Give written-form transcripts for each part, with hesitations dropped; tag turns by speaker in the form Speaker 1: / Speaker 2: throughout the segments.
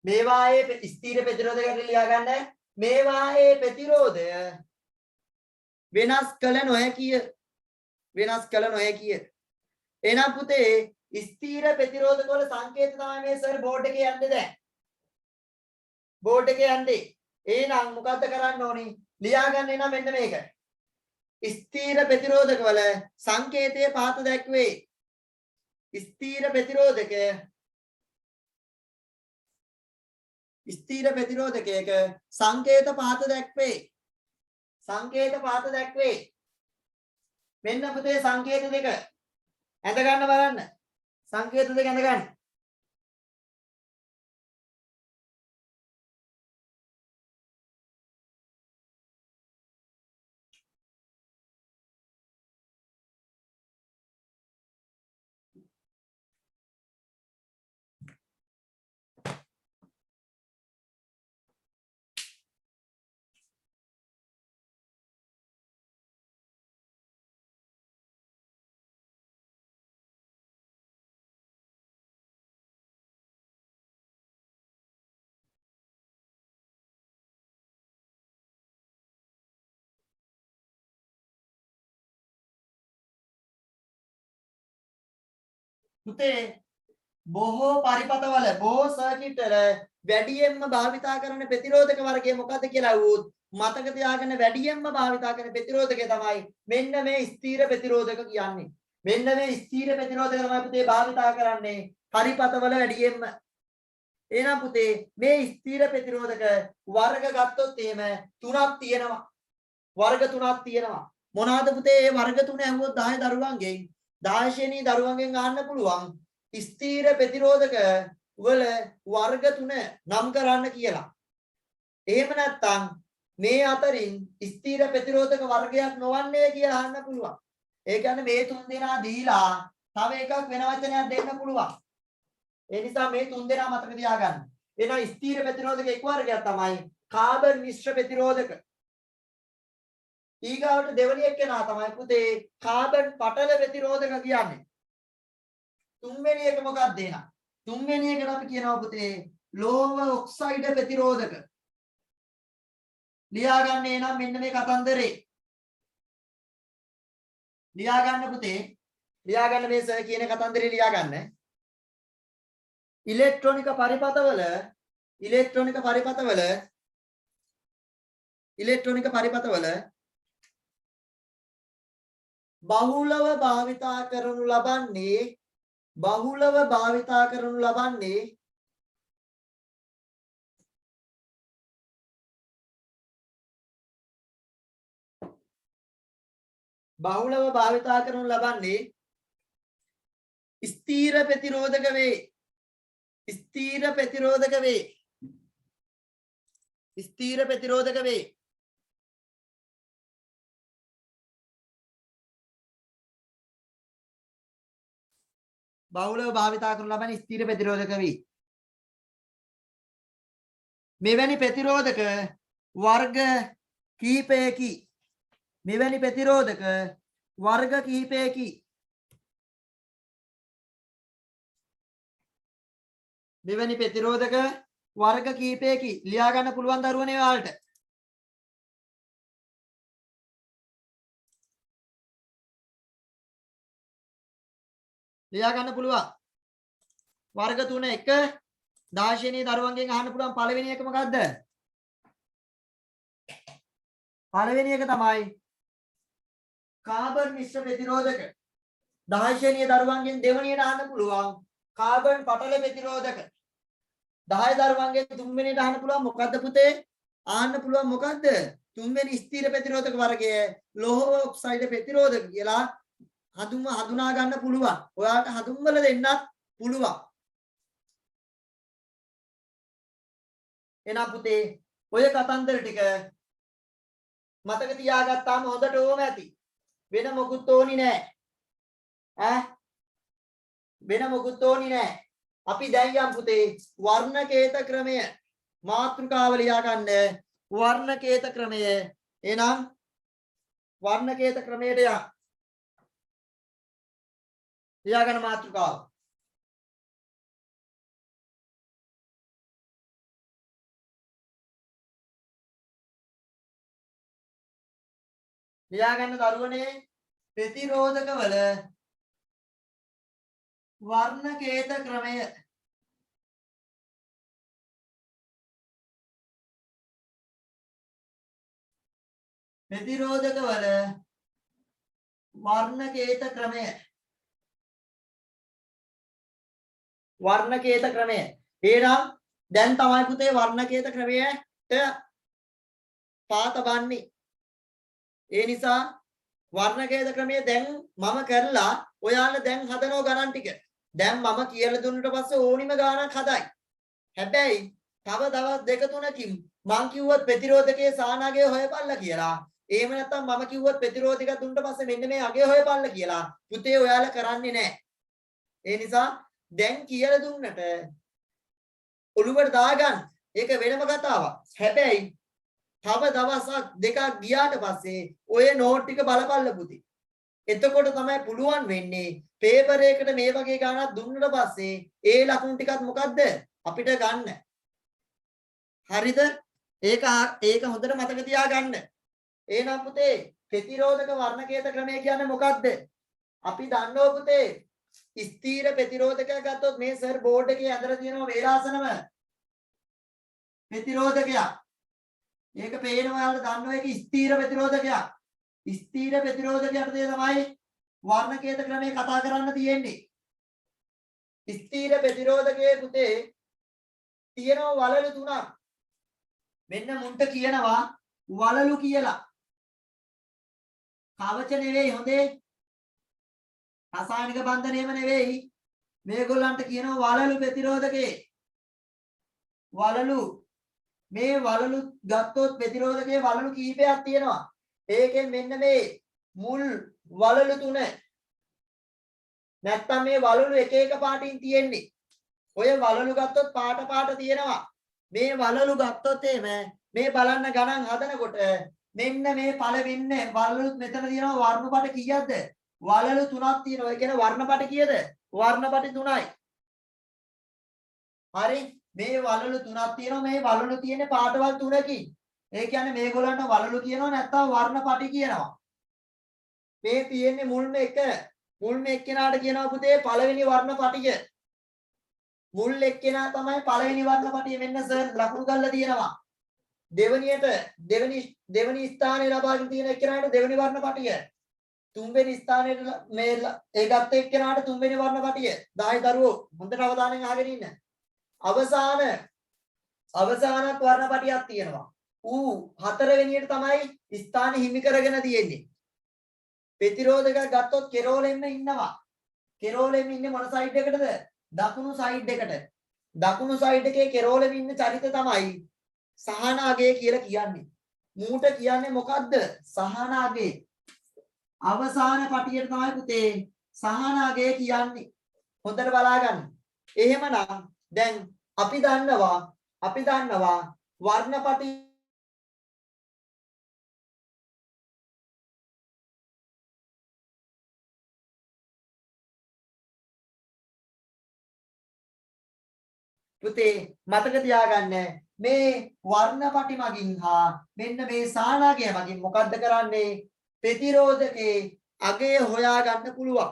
Speaker 1: මේවායේ ස්ථීර ප්‍රතිරෝධකයට ලියා ගන්න. මේවායේ ප්‍රතිරෝධය වෙනස් කළ නොහැකිය. වෙනස් කළ නොහැකිය. එහෙනම් පුතේ ස්ථීර ප්‍රතිරෝධක වල සංකේත තමයි මේ සර් බෝඩ් එකේ යන්නේ දැන්. බෝඩ් එකේ යන්නේ. එහෙනම් මොකද්ද කරන්න ඕනේ? ලියා ගන්න එන මෙන්න මේක. ස්ථීර ප්‍රතිරෝධක වල සංකේතයේ පහත දැක්වේ. ස්ථීර ප්‍රතිරෝධකයක සංකේත පහත දැක්වේ. සංකේත පහත දැක්වේ. මෙන්න පුතේ සංකේත දෙක. ඇඳ ගන්න බලන්න. සංකේත දෙක ඇඳ ගන්න. පුතේ බොහෝ පරිපතවල බොහෝ සර්කිට් වල වැඩියෙන්ම භාවිතා කරන ප්‍රතිරෝධක වර්ගය මොකක්ද කියලා අහුවොත් මතක තියාගන්න වැඩියෙන්ම භාවිතා කරන ප්‍රතිරෝධකය තමයි මෙන්න මේ ස්ථීර ප්‍රතිරෝධක කියන්නේ. මෙන්න මේ ස්ථීර ප්‍රතිරෝධක තමයි පුතේ භාවිතා කරන්නේ පරිපතවල වැඩියෙන්ම. එහෙනම් පුතේ මේ ස්ථීර ප්‍රතිරෝධක වර්ග ගත්තොත් එහෙම තුනක් තියෙනවා. වර්ග තුනක් තියෙනවා. මොනවාද පුතේ මේ වර්ග තුන ඇහුවොත් 10 දරුවන්ගෙන් 10 ශ්‍රේණී දරුවන්ගෙන් අහන්න පුළුවන් ස්ථීර ප්‍රතිරෝධක වල වර්ග තුන නම් කරන්න කියලා. එහෙම නැත්නම් මේ අතරින් ස්ථීර ප්‍රතිරෝධක වර්ගයක් නොවන්නේ කියලා අහන්න පුළුවන්. ඒ කියන්නේ මේ තුන් දෙනා දීලා තව එකක් වෙන වචනයක් දෙන්න පුළුවන්. ඒ නිසා මේ තුන් දෙනා මතක තියාගන්න. එහෙනම් ස්ථීර ප්‍රතිරෝධක එක් වර්ගයක් තමයි කාබන් මිශ්‍ර ප්‍රතිරෝධක. ඊගාවට දෙවෙනි එක්කෙනා තමයි පුතේ කාබන් පටල ප්‍රතිරෝධක කියන්නේ. තුන්වෙනි එක මොකක්ද එහෙනම්? තුන්වෙනි එකට අපි කියනවා පුතේ ලෝහ ඔක්සයිඩ් ප්‍රතිරෝධක. ලියා ගන්න එනම් මෙන්න මේ කතන්දරේ. ලියා ගන්න පුතේ. ලියා ගන්න මේ සර් කියන කතන්දරේ ලියා ගන්න. ඉලෙක්ට්‍රොනික පරිපතවල බහුලව භාවිතා කරනු ලබන්නේ ස්ථීර ප්‍රතිරෝධක වේ. බහුලව භාවිතා කරනු ලබන ස්ථීර ප්‍රතිරෝධක වේ. මෙවැනි ප්‍රතිරෝධක වර්ග කිහිපයකි. ලියා ගන්න පුළුවන් දරුවනේ ඔයාලට. ලියා ගන්න පුළුවන්. වර්ග 3 එක 10 ශ්‍රේණියේ දරුවන්ගෙන් අහන්න පුළුවන් පළවෙනි එක මොකද්ද? පළවෙනි එක තමයි කාබන් මිශ්‍ර ප්‍රතිරෝධක. 10 ශ්‍රේණියේ දරුවන්ගෙන් දෙවෙනියට අහන්න පුළුවන් කාබන් පටල ප්‍රතිරෝධක. 10 දරුවන්ගෙන් තුන්වෙනියට අහන්න පුළුවන් මොකද්ද පුතේ? අහන්න පුළුවන් මොකද්ද? තුන්වෙනි ස්ථීර ප්‍රතිරෝධක වර්ගය ලෝහ ඔක්සයිඩ් ප්‍රතිරෝධක කියලා හඳුනා ගන්න පුළුවන්. ඔයාලට හඳුන්වලා දෙන්නත් පුළුවන්. එහෙනම් පුතේ ඔය කතන්දර ටික මතක තියාගත්තාම හොඳට ඕම ඇති. වෙන මොකුත් ඕනි නෑ. වෙන මොකුත් ඕනි නෑ. අපි දැන් යම් පුතේ වර්ණකේත ක්‍රමය මාතෘකාව ලියා ගන්න. වර්ණකේත ක්‍රමය. එහෙනම් වර්ණකේත ක්‍රමයට යන්න. ලියා ගන්න මාතෘකාව. ලියා ගන්න දරුවනේ ප්‍රතිරෝධක වල වර්ණකේත ක්‍රමය. ප්‍රතිරෝධක වල වර්ණකේත ක්‍රමය. වර්ණකේත ක්‍රමය. එහෙනම් දැන් තමයි පුතේ වර්ණකේත ක්‍රමයට පාත බන්නේ. ඒ නිසා වර්ණකේත ක්‍රමය දැන් මම කරලා ඔයාලා දැන් හදනව ගණන් ටික. දැන් මම කියලා දුන්නට පස්සේ ඕනිම ගානක් හදයි. හැබැයි තව දවස් දෙක තුනකින් මං කිව්වොත් ප්‍රතිරෝධකයේ සානාගය හොයපල්ලා කියලා. එහෙම නැත්නම් මම කිව්වොත් ප්‍රතිරෝධක දුන්නට පස්සේ මෙන්න මේ අගය හොයපල්ලා කියලා. පුතේ ඔයාලා කරන්නේ නැහැ. ඒ නිසා දැන් කියලා දුන්නට ඔළුවට දාගන්න. ඒක වෙනම කතාවක්. හැබැයි තව දවස් දෙකක් ගියාට පස්සේ ඔය නෝට් ටික බලපල්ල පුතේ. එතකොට තමයි පුළුවන් වෙන්නේ පේපර් එකකට මේ වගේ ගානක් දුන්නට පස්සේ ඒ ලකුණු ටිකත් මොකද්ද අපිට ගන්න. හරිද? ඒක හොඳට මතක තියාගන්න. එහෙනම් පුතේ ප්‍රතිරෝධක වර්ණකේත ක්‍රමය කියන්නේ මොකද්ද? අපි දන්නවා පුතේ ස්ථීර ප්‍රතිරෝධකයක් ගත්තොත් මේ සර් බෝඩ් එකේ ඇඳලා තියෙනවා වේලාසනම ප්‍රතිරෝධකයක්. ඒක පේනවා යාළුවා දන්නවා ඒක ස්ථීර ප්‍රතිරෝධකයක්. ස්ථීර ප්‍රතිරෝධකයට තමයි වර්ණකේත ක්‍රමය කතා කරන්න තියෙන්නේ. ස්ථීර ප්‍රතිරෝධකයේ පුතේ තියෙනවා වලලු තුනක්. මෙන්න මුන්ට කියනවා වලලු කියලා. කවච නෙවෙයි හොඳේ. රසායනික බන්ධනයම නෙවෙයි. මේගොල්ලන්ට කියනවා වලලු ප්‍රතිරෝධකේ. වලලු මේ වලලු ගත්තොත් ප්‍රතිරෝධකයේ වලලු කීපයක් තියෙනවා. ඒකෙන් මෙන්න මේ මුල් වලලු තුන නැත්තම් මේ වලලු එක එක පාටින් තියෙන්නේ. ඔය වලලු ගත්තොත් පාට තියෙනවා. මේ වලලු ගත්තොත් මේ බලන්න ගණන් හදනකොට මෙන්න මේ පළවෙන්නේ වලලුත් මෙතන තියෙනවා වර්ණපට කීයක්ද? වලලු තුනක් තියෙනවා. ඒ කියන්නේ වර්ණපට කීයද? වර්ණපට 3යි. හරි. මේ වලලු තුනක් තියෙනවා. මේ වලලු තියෙන්නේ පාටවල් 3කින්. ඒ කියන්නේ මේගොල්ලන්ට වලලු කියනවා නැත්නම් වර්ණපටි කියනවා. මේ තියෙන්නේ මුල්ම එක්කෙනාට කියනවා පුතේ පළවෙනි වර්ණපටිය. මුල් එක්කෙනා තමයි පළවෙනි වර්ණපටිය. මෙන්න සර් ලකුණු කරලා තියෙනවා. දෙවෙනි ස්ථානය ලබාගෙන තියෙන එක්කෙනාට දෙවෙනි වර්ණපටිය. තුන්වෙනි ස්ථානයට මේ ඒ ගත්ත එක්කෙනාට තුන්වෙනි වර්ණපටිය. 10 දරුවෝ හොඳට අවධානයෙන් අහගෙන ඉන්න. අවසානක් වර්ණපටියක් තියෙනවා. ඌ හතරවෙනියට තමයි ස්ථාන හිමි කරගෙන තියෙන්නේ. ප්‍රතිරෝධක ගත්තොත් කෙරෝලෙන්න ඉන්නවා. කෙරෝලෙන්න ඉන්නේ මොන සයිඩ් එකටද? දකුණු සයිඩ් එකට. දකුණු සයිඩ් එකේ කෙරෝලෙන්න ඉන්න චරිත තමයි සහනාගය කියලා කියන්නේ. මූට කියන්නේ මොකද්ද? සහනාගය. අවසාන පටියට තමයි පුතේ සහනාගය කියන්නේ. හොඳට බලාගන්න. එහෙමනම් දැන් අපි දන්නවා වර්ණපටි පුතේ මතක තියාගන්න මේ වර්ණපටි මගින් හා මෙන්න මේ සානාගය මගින් මොකද්ද කරන්නේ? ප්‍රතිරෝධකේ අගය හොයා ගන්න පුළුවන්.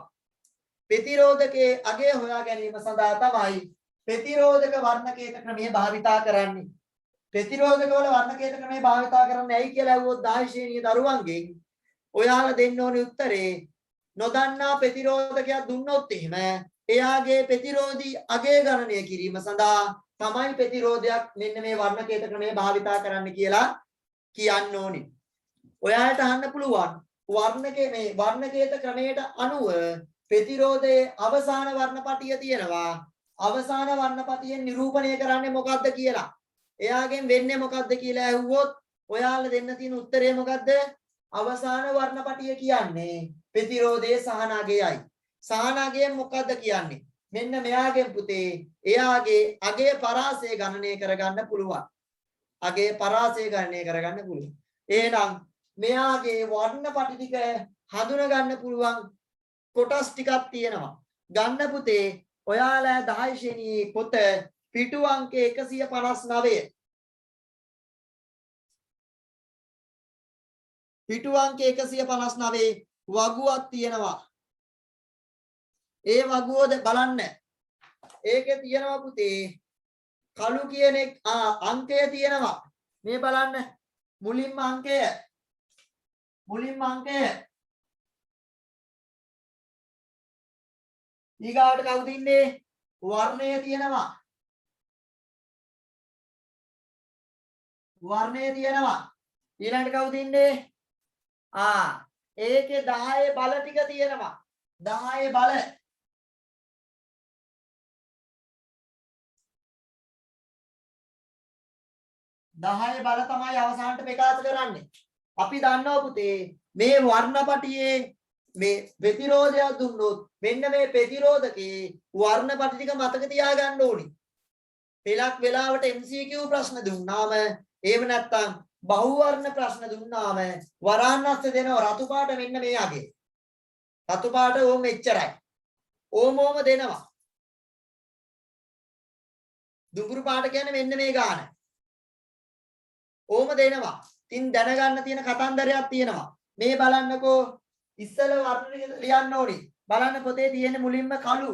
Speaker 1: ප්‍රතිරෝධකේ අගය හොයා ගැනීම සඳහා තමයි ප්‍රතිරෝධක වර්ණකේත ක්‍රමය භාවිතා කරන්නේ. ප්‍රතිරෝධක වල වර්ණකේත ක්‍රමය භාවිතා කරන්නේ ඇයි කියලා අහුවොත් 10 ශ්‍රේණිය දරුවන්ගෙන් ඔයාලා දෙන්න ඕනේ උත්තරේ නොදන්නා ප්‍රතිරෝධකයක් දුන්නොත් එහෙම එයාගේ ප්‍රතිරෝධී අගය ගණනය කිරීම සඳහා තමයි ප්‍රතිරෝධයක් මෙන්න මේ වර්ණකේත ක්‍රමය භාවිතා කරන්න කියලා කියන්න ඕනේ. ඔයාලට අහන්න පුළුවන් වර්ණකේත ක්‍රමයට අනුව ප්‍රතිරෝධයේ අවසාන වර්ණපටිය තියෙනවා. අවසාන වර්ණපටියෙන් නිරූපණය කරන්නේ මොකද්ද කියලා. එයාගෙන් වෙන්නේ මොකද්ද කියලා ඇහුවොත් ඔයාලා දෙන්න තියෙන උත්තරය මොකද්ද? අවසාන වර්ණපටිය කියන්නේ ප්‍රතිරෝධයේ සහනාගයයි. සහනාගයෙන් මොකද්ද කියන්නේ? මෙන්න මෙයාගෙන් පුතේ එයාගේ අගය පරාසය ගණනය කරගන්න පුළුවන්. අගය පරාසය ගණනය කරගන්න පුළුවන්. එහෙනම් මෙයාගේ වර්ණපටි ටික හඳුනා ගන්න පුළුවන් කොටස් ටිකක් තියෙනවා. ගන්න පුතේ ඔයාලා 10 ශ්‍රේණියේ පොත පිටු අංක 159. පිටු අංක 159 වගුවක් තියෙනවා. ඒ වගුවද බලන්න. ඒකේ තියෙනවා පුතේ කළු කියන අංකය තියෙනවා. මේ බලන්න මුලින්ම අංකය ඊගාවට කවුද ඉන්නේ? වර්ණය තියෙනවා. ඊළඟට කවුද ඉන්නේ? ඒකේ 10 බල ටික තියෙනවා. 10 බල. 10 බල තමයි අවසානට ප්‍රකාශ කරන්නේ. අපි දන්නවා පුතේ මේ වර්ණපටියේ මේ ප්‍රතිරෝධයක් දුන්නොත් මෙන්න මේ ප්‍රතිරෝධකේ වර්ණපටි ටික මතක තියාගන්න ඕනි. පෙලක් වෙලාවට MCQ ප්‍රශ්න දුන්නාම එහෙම නැත්නම් බහුවර්ණ ප්‍රශ්න දුන්නාම වරාන්නස්ස දෙනවා රතු පාට මෙන්න මේ අගේ. රතු පාට ඕම එච්චරයි. ඕම දෙනවා. දුඹුරු පාට කියන්නේ මෙන්න මේ ගාන. ඕම දෙනවා. ඉතින් දැනගන්න තියෙන කතන්දරයක් තියෙනවා. මේ බලන්නකෝ ඉස්සල වර්ණ ලියන්න ඕනි. බලන්න පොතේ තියෙන මුලින්ම කළු.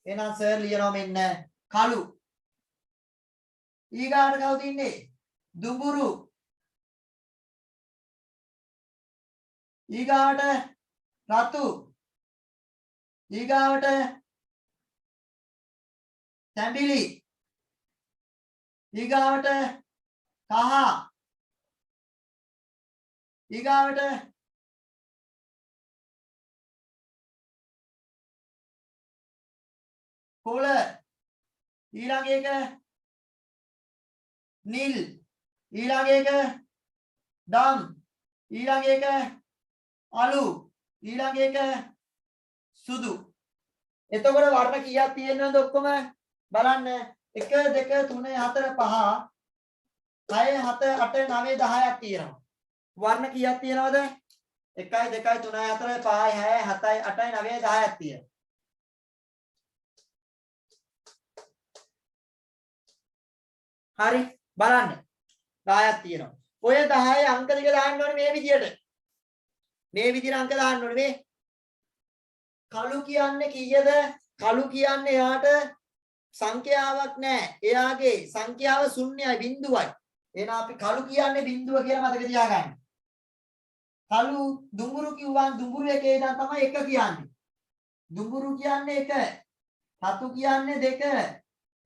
Speaker 1: එහෙනම් සර් ලියනවා මෙන්න කළු. ඊගාට කවුද ඉන්නේ? දුඹුරු. ඊගාට රතු. ඊගාවට තැඹිලි. ඊගාවට කහ. ඊගාවට කොළ. ඊළඟ එක නිල්. ඊළඟ එක දම්. ඊළඟ එක අලු. ඊළඟ එක සුදු. එතකොට වර්ණ කීයක් තියෙනවද ඔක්කොම බලන්න 1 2 3 4 5 6 7 8 9 10ක් තියෙනවා. වර්ණ කීයක් තියෙනවද? 1 2 3 4 5 6 7 8 9 10ක් තියෙනවා. හරි බලන්න 10ක් තියෙනවා. ඔය 10 අංක දෙක දාන්න ඕනේ මේ විදියට. මේ විදිහට අංක දාන්න ඕනේ මේ. කළු කියන්නේ කීයද? කළු කියන්නේ එයාට සංඛ්‍යාවක් නැහැ. එයාගේ සංඛ්‍යාව ශුන්‍යයි බිඳුවයි. එහෙනම් අපි කළු කියන්නේ බිඳුව කියලා මතක තියාගන්න. කළු දුඹුරු කිව්වන් දුඹුරු එකේ ඉඳන් තමයි 1 කියන්නේ. දුඹුරු කියන්නේ 1. රතු කියන්නේ 2.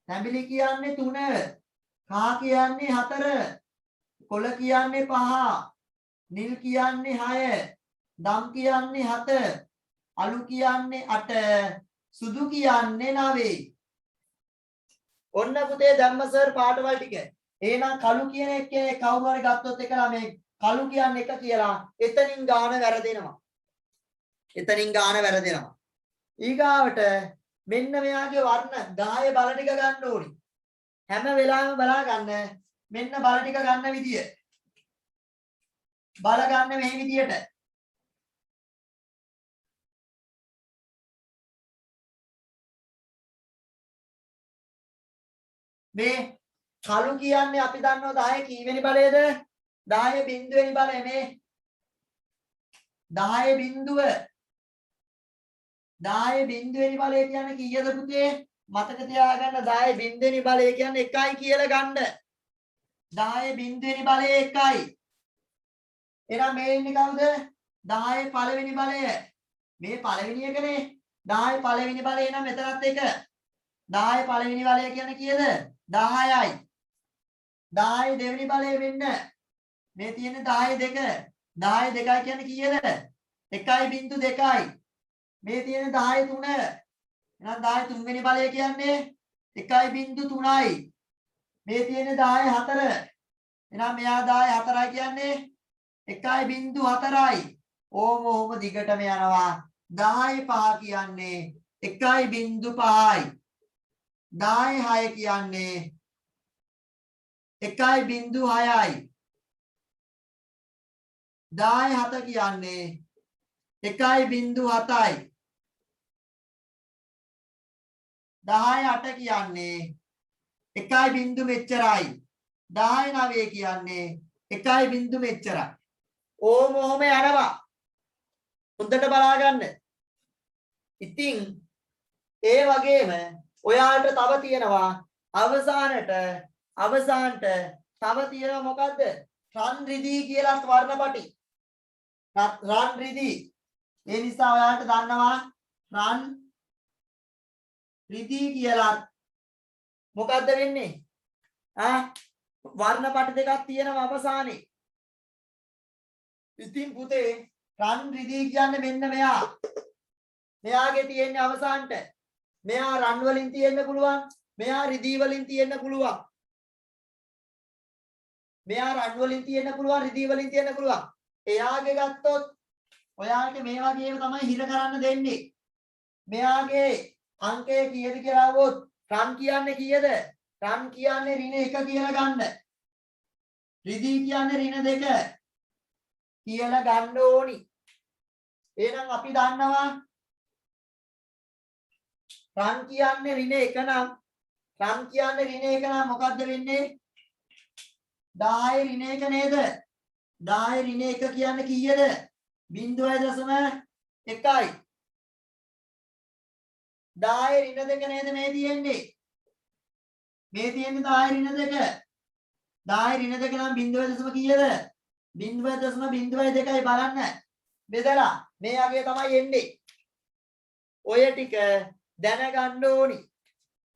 Speaker 1: තැඹිලි කියන්නේ 3. කහ කියන්නේ 4. කොළ කියන්නේ 5. නිල් කියන්නේ 6. දම් කියන්නේ 7. අලු කියන්නේ 8. සුදු කියන්නේ 9. ඔන්න පුතේ ධම්ම සර් පාඩවල ටික. එහෙනම් කළු කියන එකේ කවුරු හරි ගත්තොත් එක ළමයි කළු කියන්නේ 1 කියලා එතනින් ගාන වැරදෙනවා. ඊගාවට මෙන්න මෙයාගේ වර්ණ 10 බල ටික ගන්න ඕනි. හැම වෙලාවෙම බලා ගන්න මෙන්න බල ටික ගන්න විදිය. බල ගන්න මේ විදියට. මේ කළු කියන්නේ අපි දන්නවා 10 කීවෙනි බලයේද? 10 බිඳුවෙනි බලය මේ. 10 බිඳුව. 10 බිඳුවෙනි බලය කියන්නේ කීයද පුතේ? මතක තියාගන්න 10 බිඳුවෙනි බලය කියන්නේ 1යි කියලා ගන්න. 10 බිඳුවෙනි බලය 1යි. එහෙනම් මේ ඉන්නේ කවුද? 10 පළවෙනි බලය. මේ පළවෙනි එකනේ. 10 පළවෙනි බලය නම් මෙතනත් 1. 10 පළවෙනි බලය කියන්නේ කීයද? 10යි. 10 දෙවෙනි බලය වෙන්න. මේ තියෙන්නේ 10 2. 10 2යි කියන්නේ කීයද? 1.2යි. මේ තියෙන්නේ 10 3. එහෙනම් 10 තුන්වෙනි බලය කියන්නේ 1.3යි. මේ තියෙන්නේ 10 4. එහෙනම් මෙයා 10 4යි කියන්නේ 1.4යි. ඕම දිගටම යනවා. 10 5 කියන්නේ 1.5යි. 10 6 කියන්නේ 1.6යි. 10 7 කියන්නේ 1.7යි. 10 8 කියන්නේ 1 බිංදු මෙච්චරයි. 10 9 කියන්නේ 1 බිංදු මෙච්චරයි. ඕම ඔහොම යනවා. හොඳට බලා ගන්න. ඉතින් ඒ වගේම ඔයාලට තව තියෙනවා අවසානට තව තියෙනවා මොකද්ද? රන් රිදී කියලාත් වර්ණපටි. රන් රිදී. ඒ නිසා ඔයාලට දන්නවා රන් රිදී කියලා මොකද්ද වෙන්නේ? වර්ණපටි දෙකක් තියෙනවා අවසානයේ. ඉතින් පුතේ රන් රිදී කියන්නේ මෙන්න මෙයා. මෙයාගේ තියෙන්නේ අවසානට. මෙයා රන් වලින් තියෙන්න පුළුවන්. මෙයා රිදී වලින් තියෙන්න පුළුවන්. මෙයා රන් වලින් තියෙන්න පුළුවන් රිදී වලින් තියෙන්න පුළුවන්. එයාගේ ගත්තොත් ඔයාලට මේ වගේම තමයි හිර කරන්න දෙන්නේ. මෙයාගේ අංකය කීයද කියලා આવොත් රන් කියන්නේ කීයද? රන් කියන්නේ ඍණ 1 කියලා ගන්න. රිදී කියන්නේ ඍණ 2 කියලා ගන්න ඕනි. එහෙනම් අපි දන්නවා රන් කියන්නේ ඍණ 1 නම් මොකද්ද වෙන්නේ? 10 ඍණ 1 නේද? 10 ඍණ 1 කියන්නේ කීයද? 0.1යි. 10 ඍණ 2 නේද මේ තියෙන්නේ? මේ තියෙන්නේ 10 ඍණ 2. 10 ඍණ 2 නම් 0.0 කීයද? 0.02යි බලන්න. බෙදලා මේ යගේ තමයි එන්නේ. ඔය ටික දැනගන්න ඕනි.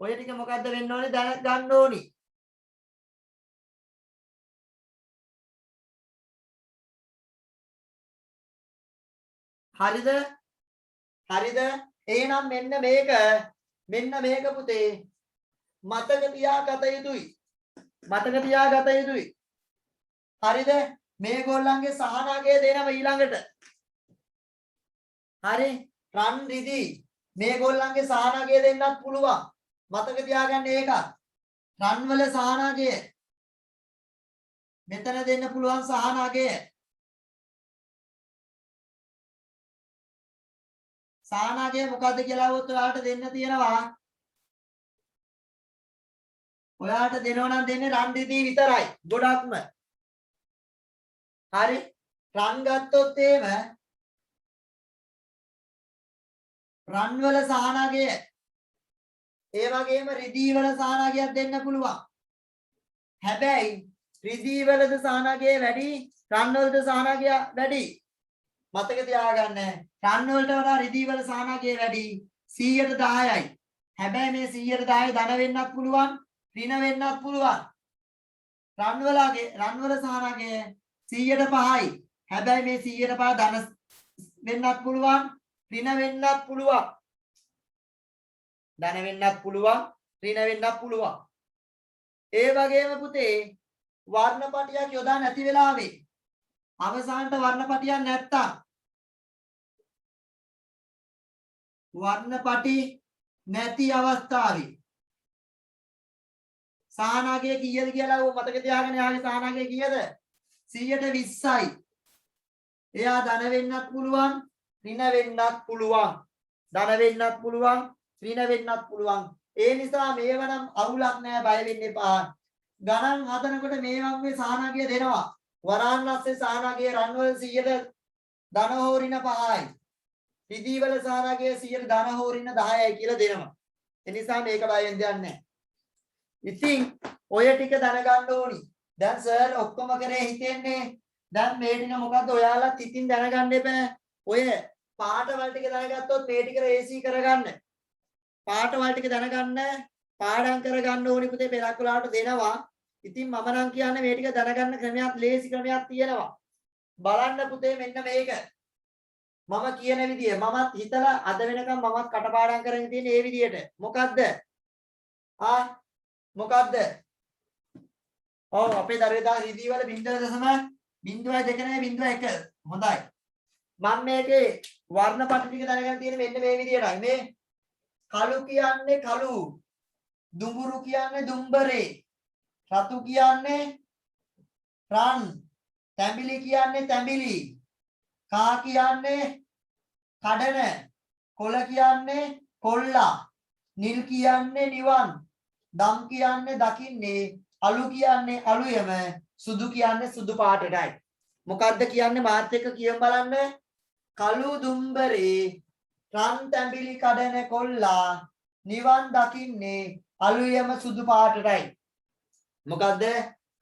Speaker 1: ඔය ටික මොකද්ද වෙන්න ඕනේ? දැනගන්න ඕනි. හරිද? එහෙනම් මෙන්න මේක පුතේ මතක තියාගත යුතුයි. හරිද? මේගොල්ලන්ගේ සහනාගය දෙනව ඊළඟට. හරි? රන් රිදී මේගොල්ලන්ගේ සහනාගය දෙන්නත් පුළුවන්. මතක තියාගන්න ඒක. රන් වල සහනාගය මෙතන දෙන්න පුළුවන් සහනාගය. සහනාගය මොකද්ද කියලා આવොත් ඔයාලට දෙන්න තියෙනවා. ඔයාලට දෙනව නම් දෙන්නේ රන් රිදී විතරයි. ගොඩක්ම. හරි? රන් ගත්තොත් එහෙම රන් වල සහනාගය ඒ වගේම රිදී වල සහනාගයක් දෙන්න පුළුවන්. හැබැයි රිදී වලද සහනාගය වැඩි, රන් වලද සහනාගය වැඩි. මතක තියාගන්න. රන් වලට වඩා රිදී වල සහනාගය වැඩි 100%යි. හැබැයි මේ 100% ධන වෙන්නත් පුළුවන්, ඍණ වෙන්නත් පුළුවන්. රන් වල සහනාගය 100%යි. හැබැයි මේ 100% ධන වෙන්නත් පුළුවන්, ඍණ වෙන්නත් පුළුවන්. ධන වෙන්නත් පුළුවන්, ඍණ වෙන්නත් පුළුවන්. ඒ වගේම පුතේ වර්ණපටියක් යොදා නැති වෙලාවේ අවසානට වර්ණපටියක් නැත්තම් වර්ණපටි නැති අවස්ථාවේ සහනාගය කීයද කියලා මතක තියාගන්න. යාගේ සහනාගය කීයද? 120යි. එයා ධන වෙන්නත් පුළුවන්, ඍණ වෙන්නත් පුළුවන්. ධන වෙන්නත් පුළුවන්, ඍණ වෙන්නත් පුළුවන්. ඒ නිසා මේව නම් අවුලක් නෑ, බය වෙන්න එපා. ගණන් හදනකොට මේ වගේ සහනාගය දෙනවා. වරාන්වස්සේ සහනාගය රන් වල 100ද ධන හෝ ඍණ 5යි. රිදී වල සහනාගය 100ද ධන හෝ ඍණ 10යි කියලා දෙනවා. ඒ නිසා මේක බය වෙන්න දෙයක් නෑ. ඉතින් ඔය ටික දැනගන්න ඕනි. දැන් සර් ඔක්කොම කරේ හිතෙන්නේ දැන් මේ ටික මොකද්ද ඔයාලත් ඉතින් දැනගන්න එපා. ඔය පාඩවල ටික දැනගත්තොත් මේ ටික රේසි කරගන්න. පාඩවල ටික දැනගන්න, පාඩම් කරගන්න ඕනි පුතේ. පෙරක් වලට දෙනවා. ඉතින් මම නම් කියන්නේ මේ ටික දැනගන්න ක්‍රමයක්, ලේසි ක්‍රමයක් තියෙනවා. බලන්න පුතේ මෙන්න මේක. මම කියන විදිය මමත් හිතලා අද වෙනකම් මමත් කටපාඩම් කරගෙන තියෙන මේ විදියට. මොකද්ද? මොකද්ද? ඔව් අපේ දරුවෝ රිදී වල 0.02 නේ 0.1. හොඳයි. මම මේකේ වර්ණපටි ටික දැනගෙන තියෙන මෙන්න මේ විදියටයි. මේ කළු කියන්නේ කළු, දුඹුරු කියන්නේ දුම්බරේ, රතු කියන්නේ රන්, තැඹිලි කියන්නේ තැඹිලි, කා කියන්නේ කඩන, කොළ කියන්නේ කොල්ලා, නිල් කියන්නේ නිවන්, දම් කියන්නේ දකින්නේ, අලු කියන්නේ අලුයම, සුදු කියන්නේ සුදු පාටටයි. මොකද්ද කියන්නේ මාත් එක්ක කියමු බලන්න. කළු දුම්බරේ රන් තැඹිලි කඩන කොල්ලා නිවන් දකින්නේ අලුයම සුදු පාටටයි. මොකද්ද?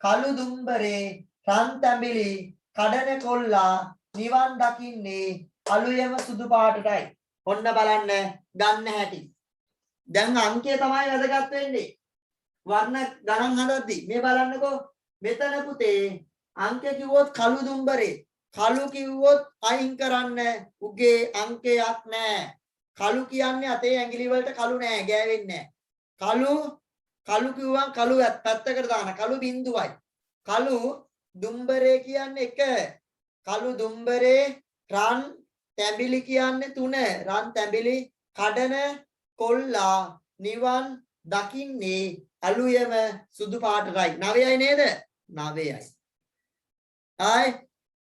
Speaker 1: කළු දුම්බරේ රන් තැඹිලි කඩන කොල්ලා නිවන් දකින්නේ අලුයම සුදු පාටටයි. ඔන්න බලන්න ගන්න හැටි. දැන් අංකය තමයි වැදගත් වෙන්නේ. වර්ණ ගණන් හදද්දි මේ බලන්නකෝ. මෙතන පුතේ අංක කිව්වොත් කළු දුම්බරේ. කළු කිව්වොත් අයින් කරන්න. උගේ අංකයක් නැහැ. කළු කියන්නේ අතේ ඇඟිලි වලට කළු නෑ, ගෑවෙන්නේ නෑ. කළු කිව්වම කළු පැත්තකට දාන. කළු බිඳුවයි. කළු දුම්බරේ කියන්නේ 1. කළු දුම්බරේ රන් තැඹිලි කියන්නේ 3. රන් තැඹිලි කඩන කොල්ලා නිවන් දකින්නේ අලුයම සුදු පාටටයි. 9යි නේද? 9යි. ආයි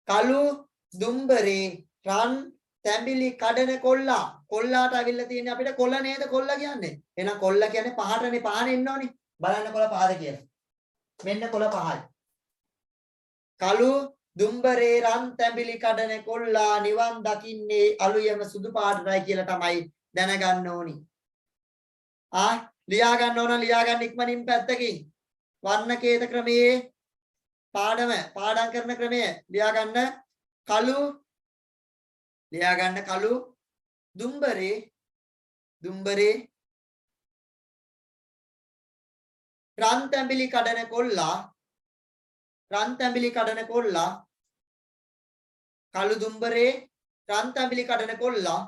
Speaker 1: කළු දුම්බරේ රන් තැඹිලි කඩන කොල්ලා. කොල්ලාට අවිල්ල තියෙන්නේ අපිට කොල්ල නේද? කොල්ල කියන්නේ. එහෙනම් කොල්ල කියන්නේ පහටනේ. පහනේ ඉන්න ඕනේ. බලන්න කොල්ල පහද කියලා. මෙන්න කොල්ල පහයි. කළු දුම්බරේ රන් තැඹිලි කඩන කොල්ලා නිවන් දකින්නේ අලුයම සුදු පාටටයි කියලා තමයි දැනගන්න ඕනි. ලියා ගන්න ඕන. ලියා ගන්න ඉක්මනින් පැත්තකින්. වර්ණකේත ක්‍රමයේ පාඩම් කරන ක්‍රමය ලියා ගන්න. කළු දුම්බරේ රන් තැඹිලි කඩන කොල්ලා කළු දුම්බරේ රන් තැඹිලි කඩන කොල්ලා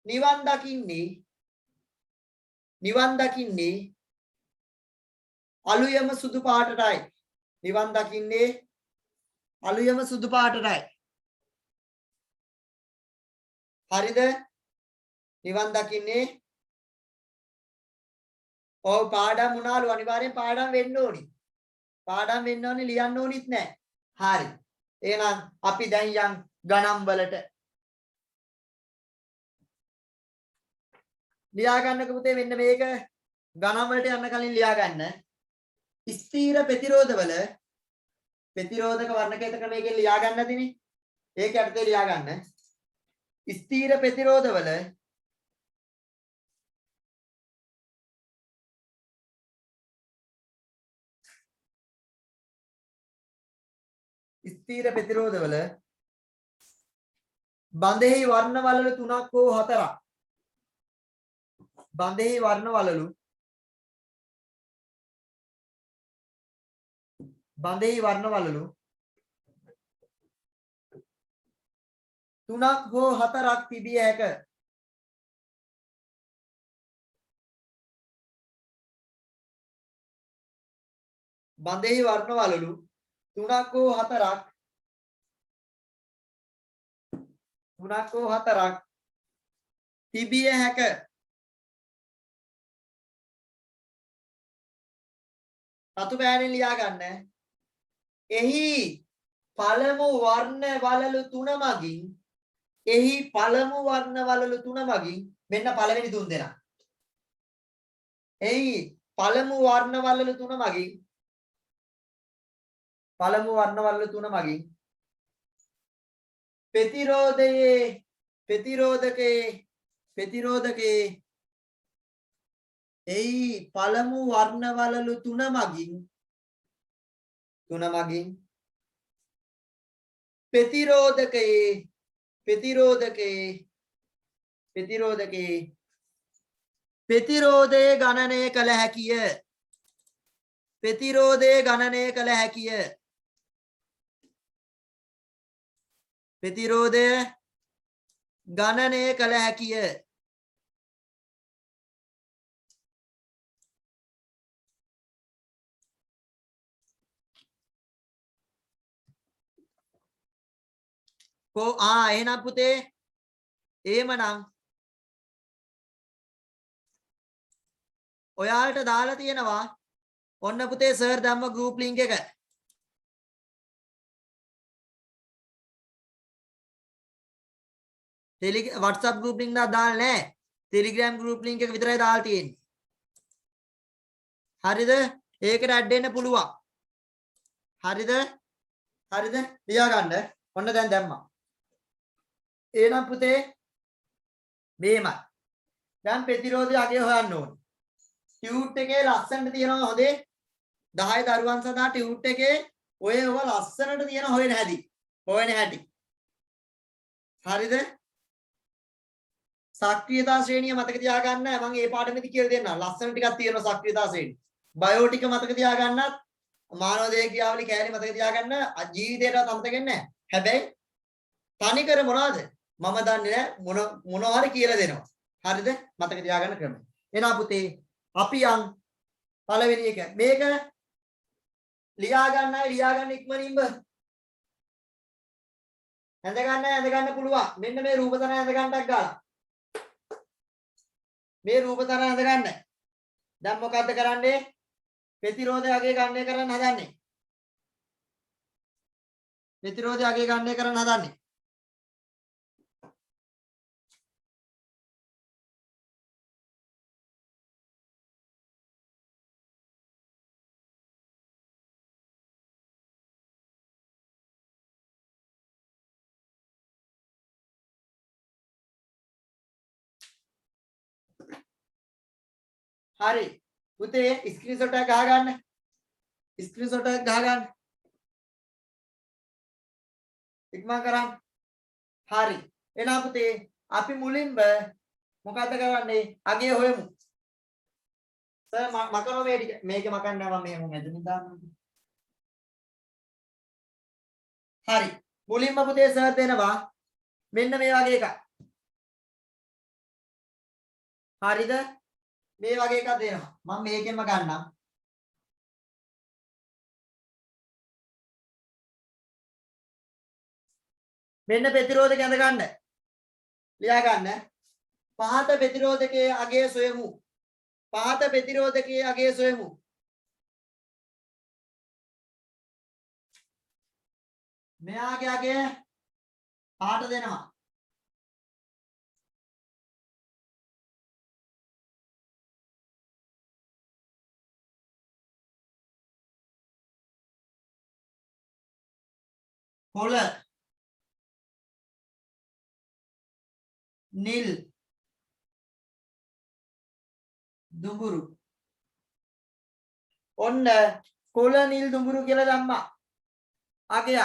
Speaker 1: නිවන් දකින්නේ අලුයම සුදු පාටටයි. නිවන් දකින්නේ අලුයම සුදු පාටටයි. හරිද? නිවන් දකින්නේ. ඔව් පාඩම් මොනාලු අනිවාර්යෙන් පාඩම් වෙන්න ඕනි. ලියන්න ඕනිත් නැහැ. හරි. එහෙනම් අපි දැන් යන් ගණන් වලට. ලියා ගන්නක පුතේ මෙන්න මේක ගණන් වලට යන්න කලින් ලියා ගන්න. ස්ථීර ප්‍රතිරෝධක වර්ණකේත ක්‍රමයකින් ලියා ගන්න නැතිනේ. ඒක යටතේ ලියා ගන්න. ස්ථීර ප්‍රතිරෝධවල බඳෙහි වර්ණ වලලු 3ක් හෝ 4ක්. බඳෙහි වර්ණ වලලු 3ක් හෝ 4ක් තිබිය හැක. බඳෙහි වර්ණ වලලු 3ක් හෝ 4ක් තිබිය හැක. රතු පෑනෙන් ලියා ගන්න. එහි පළමු වර්ණ වලලු 3 මගින් මෙන්න පළවෙනි 3 දෙනා. එහි පළමු වර්ණ වලලු 3 මගින් ප්‍රතිරෝධකේ එයි පළමු වර්ණ වලලු 3 මගින් ප්‍රතිරෝධය ගණනය කළ හැකිය. එහෙනම් පුතේ එහෙමනම් ඔයාලට දාලා තියෙනවා. ඔන්න පුතේ සර් දැම්ම group link එක. WhatsApp group link දාලා නැහැ. Telegram group link එක විතරයි දාලා තියෙන්නේ. හරිද? ඒකට ඇඩ් වෙන්න පුළුවන්. හරිද? හරිද? ලියා ගන්න. ඔන්න දැන් දැම්මා. එහෙනම් පුතේ මේමයි. දැන් ප්‍රතිරෝධය අගය හොයන්න ඕනේ. ටියුට් එකේ ලස්සනට තියෙනවා හොඳේ 10 දරුවන් සඳහා ටියුට් එකේ ඔය ලස්සනට තියෙන හොයන හැටි. හරිද? සක්‍රියතා ශ්‍රේණිය මතක තියාගන්න. මම මේ පාඩමේදී කියලා දෙන්නම්. ලස්සන ටිකක් තියෙනවා සක්‍රියතා ශ්‍රේණිය. බයෝ ටික මතක තියාගන්නත් මානව දේහ ක්‍රියාවලි කැලේ මතක තියාගන්න. ජීවිතේට අමතක වෙන්නේ නැහැ. හැබැයි තනිකර මොනවද? මම දන්නේ නැහැ මොනවා හරි කියලා දෙනවා. හරිද? මතක තියාගන්න ක්‍රමය. එහෙනම් පුතේ අපි යන් පළවෙනි එක. මේක ලියා ගන්න ඉක්මනින්ම. ඇඳ ගන්න පුළුවන්. මෙන්න මේ රූප තරංග ඇඳ ගන්නක් ගාලා. මේ රූප තරංග ඇඳ ගන්න. දැන් මොකද්ද කරන්නේ? ප්‍රතිරෝධය අගේ ගන්න කරන්න හදන්නේ. ප්‍රතිරෝධය අගේ ගන්න කරන්න හදන්නේ. හරි. පුතේ ස්ක්‍රීන්ෂොට් එක ගහ ගන්න. ස්ක්‍රීන්ෂොට් එක ගහ ගන්න. ඉක්මන් කරන්න. හරි. එහෙනම් පුතේ අපි මුලින්ම මොකද්ද කරන්නේ? අගේ හොයමු. සර් මකරෝ මේ ටික. මේක මකන්න මම මේ මැදින් දාන්න. හරි. මුලින්ම පුතේ සර් දෙනවා මෙන්න මේ වගේ එකක්. හරිද? මේ වගේ එකක් දෙනවා. මම මේකෙන්ම ගන්නම්. මෙන්න ප්‍රතිරෝධක ඇඳ ගන්න. ලියා ගන්න. පහත ප්‍රතිරෝධකයේ අගය සොයමු. පහත ප්‍රතිරෝධකයේ අගය සොයමු. මෙයාගේ අගය පහට දෙනවා. කොළ නිල් දුඹුරු ඔන්න කොළ නිල් දුඹුරු කියලා දැම්මා අගය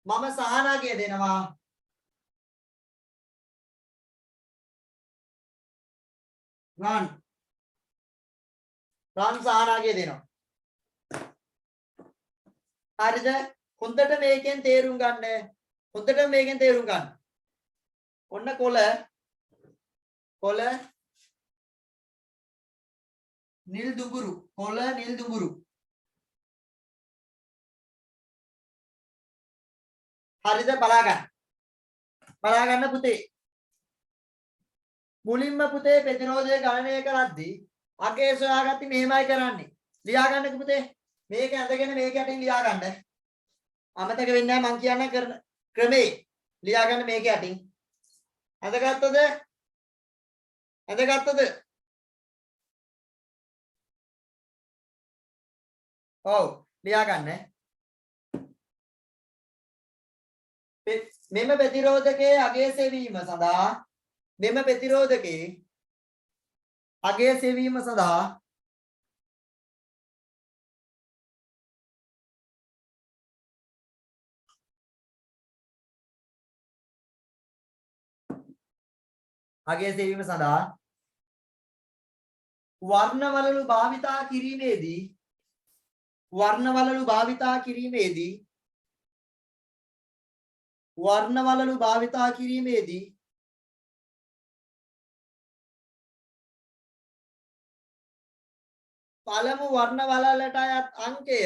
Speaker 1: මම සහනාගය දෙනවා රන් සහනාගය දෙනවා හරිද හොඳට මේකෙන් තේරුම් ගන්න ඔන්න කොළ නිල් දුඹුරු හරිද බලා ගන්න පුතේ මුලින්ම පුතේ ප්‍රතිරෝධය ගණනය කරද්දී අගේ සොයාගatti මෙහෙමයි කරන්නේ ලියා ගන්නක පුතේ මේක ඇඳගෙන මේක යටින් ලියා ගන්න අමතක වෙන්නේ නැහැ මං කියන්න කරන ක්‍රමේ ලියා ගන්න මේක යටින් ඇඳගත්තද ඔව් ලියා ගන්න මෙම ප්‍රතිරෝධකයේ අගය සෙවීම සඳහා වර්ණවලලු භාවිතා කිරීමේදී පළමු වර්ණවලලට අයත් අංකය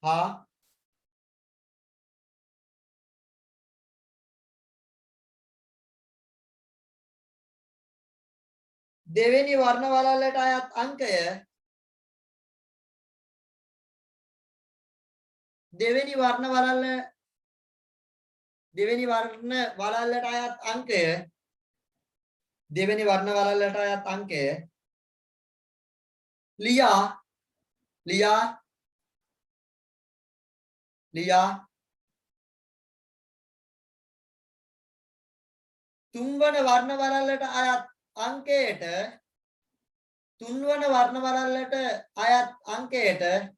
Speaker 1: හා දෙවෙනි වර්ණ වලල්ලට අයත් අංකය දෙවෙනි වර්ණ වලල්ලට අයත් අංකය දෙවෙනි වර්ණ වලල්ලට අයත් අංකය ලියා තුන්වන වර්ණ වලල්ලට අයත් අංකයට තුන්වන වර්ණ වලල්ලට අයත් අංකයට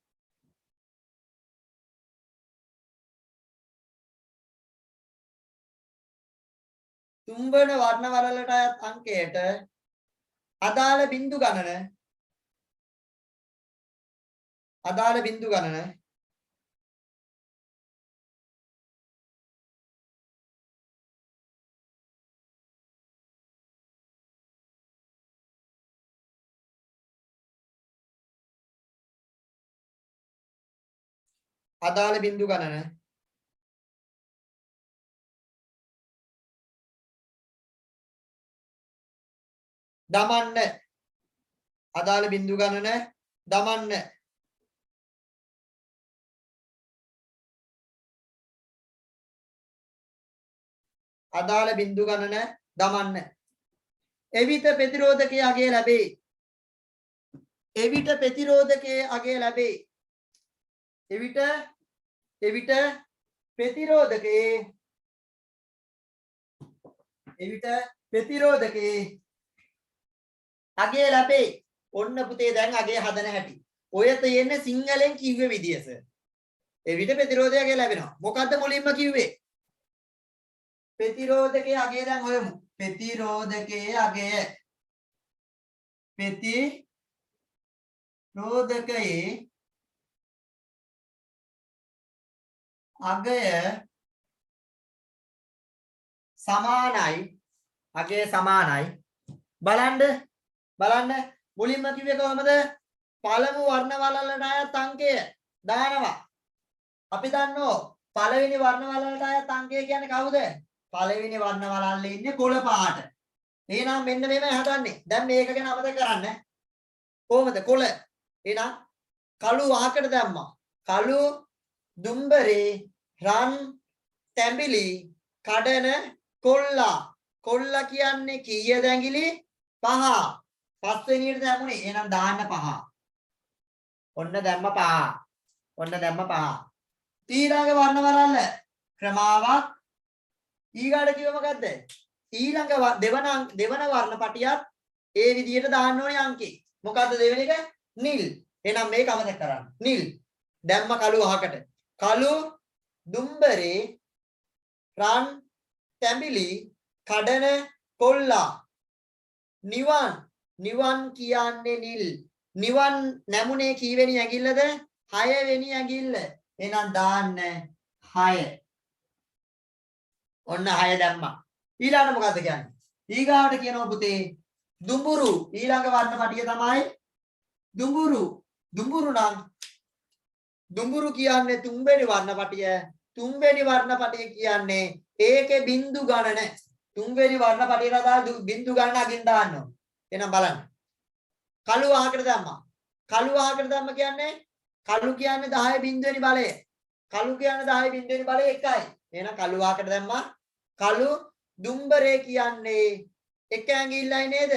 Speaker 1: තුන්වන වර්ණ වලල්ලට අයත් අංකයට අදාළ බිංදු ගණන අදාළ බිංදු ගණන අදාළ බිංදු ගණන දමන්න අදාළ බිංදු ගණන දමන්න අදාළ බිංදු ගණන දමන්න එවිට ප්‍රතිරෝධකයේ අගය ලැබේ එවිට ප්‍රතිරෝධකයේ අගය ලැබේ එවිට ප්‍රතිරෝධකයේ අගය ලැබේ ඔන්න පුතේ දැන් අගය හදන හැටි ඔය තියෙන්නේ සිංහලෙන් කිව්වේ විදියස එවිට ප්‍රතිරෝධය අගය ලැබෙනවා මොකද්ද මුලින්ම කිව්වේ ප්‍රතිරෝධකයේ අගය දැන් හොයමු ප්‍රතිරෝධකයේ අගය සමානයි බලන්න මුලින්ම කිව්වේ කොහමද පළමු වර්ණ වලල්ලට අයත් අංකය දානවා අපි දන්නෝ පළවෙනි වර්ණ වලල්ලට අයත් අංකය කියන්නේ කවුද පළවෙනි වර්ණ වලල්ලේ ඉන්නේ කොළ පාට එහෙනම් මෙන්න මේමයි හදන්නේ දැන් මේක ගැන අමතක කරන්න කොහමද කොළ එහෙනම් කළු වහකට දැම්මා කළු දුම්බරේ රන් තැඹිලි කඩන කොල්ලා කියන්නේ කීයද ඇඟිලි 5 පස්වෙනියට දැම්මුනේ එහෙනම් දාන්න 5 ඔන්න දැම්ම 5 ඊළඟ වර්ණ වලල්ල ක්‍රමාවක් ඊගාට කිව්ව මොකද්ද ඊළඟ දෙවන වර්ණ පටියත් ඒ විදිහට දාන්න ඕනේ අංකේ මොකද්ද දෙවෙනි එක නිල් එහෙනම් මේක අමතක කරන්න නිල් දැම්ම කළු අහකට කළු දුම්බරේ රන් තැඹිලි කඩන කොල්ලා නිවන් කියන්නේ නිල් නිවන් නැමුනේ කීවෙනි ඇඟිල්ලද 6 වෙනි ඇඟිල්ල එහෙනම් දාන්න 6 ඔන්න 6 දැම්මා ඊළඟට මොකද්ද කියන්නේ ඊගාට කියනවා පුතේ දුඹුරු ඊළඟ වර්ණ පටිය තමයි දුඹුරු කියන්නේ තුන්වෙනි වර්ණ පටිය කියන්නේ ඒකේ බිංදු ගණන තුන්වෙනි වර්ණ පටියට අදාළ බිංදු ගණන අගින් දාන්න ඕන එහෙනම් බලන්න කළු අහකට දැම්මා කළු කියන්නේ කළු කියන්නේ 10 බිංදුවෙනි බලය එකයි එහෙනම් කළු අහකට දැම්මා කළු දුම්බරේ කියන්නේ එක ඇඟිල්ලයි නේද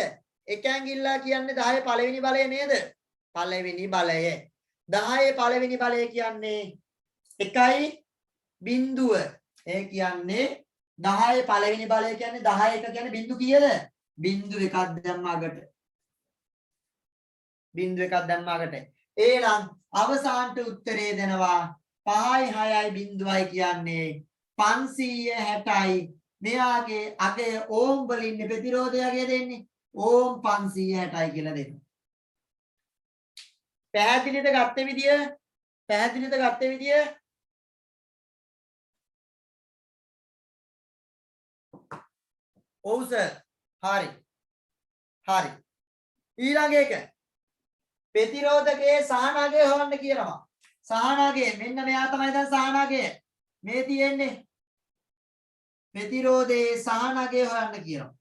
Speaker 1: එක ඇඟිල්ලා කියන්නේ 10 පළවෙනි බලය නේද පළවෙනි බලය 10 පළවෙනි බලය කියන්නේ එකයි බිංදුව ඒ කියන්නේ 10 පළවෙනි බලය කියන්නේ 10 එක කියන්නේ බිංදු කීයද බිංදු එකක් දැම්මාකට එහෙනම් අවසානට උත්තරේ දෙනවා 5යි 6යි බිංදුවයි කියන්නේ 560යි මෙයාගේ අගය ඕම් වලින් ප්‍රතිරෝධය අගය දෙන්නේ ඕම් 560යි කියලා දෙනවා පැහැදිලිද ගත්තේ විදිය ඔව් සර් හරි ඊළඟ එක ප්‍රතිරෝධකයේ සහනාගය හොයන්න කියනවා සහනාගය මෙන්න මෙයා තමයි දැන් සහනාගය මේ තියෙන්නේ ප්‍රතිරෝධයේ සහනාගය හොයන්න කියනවා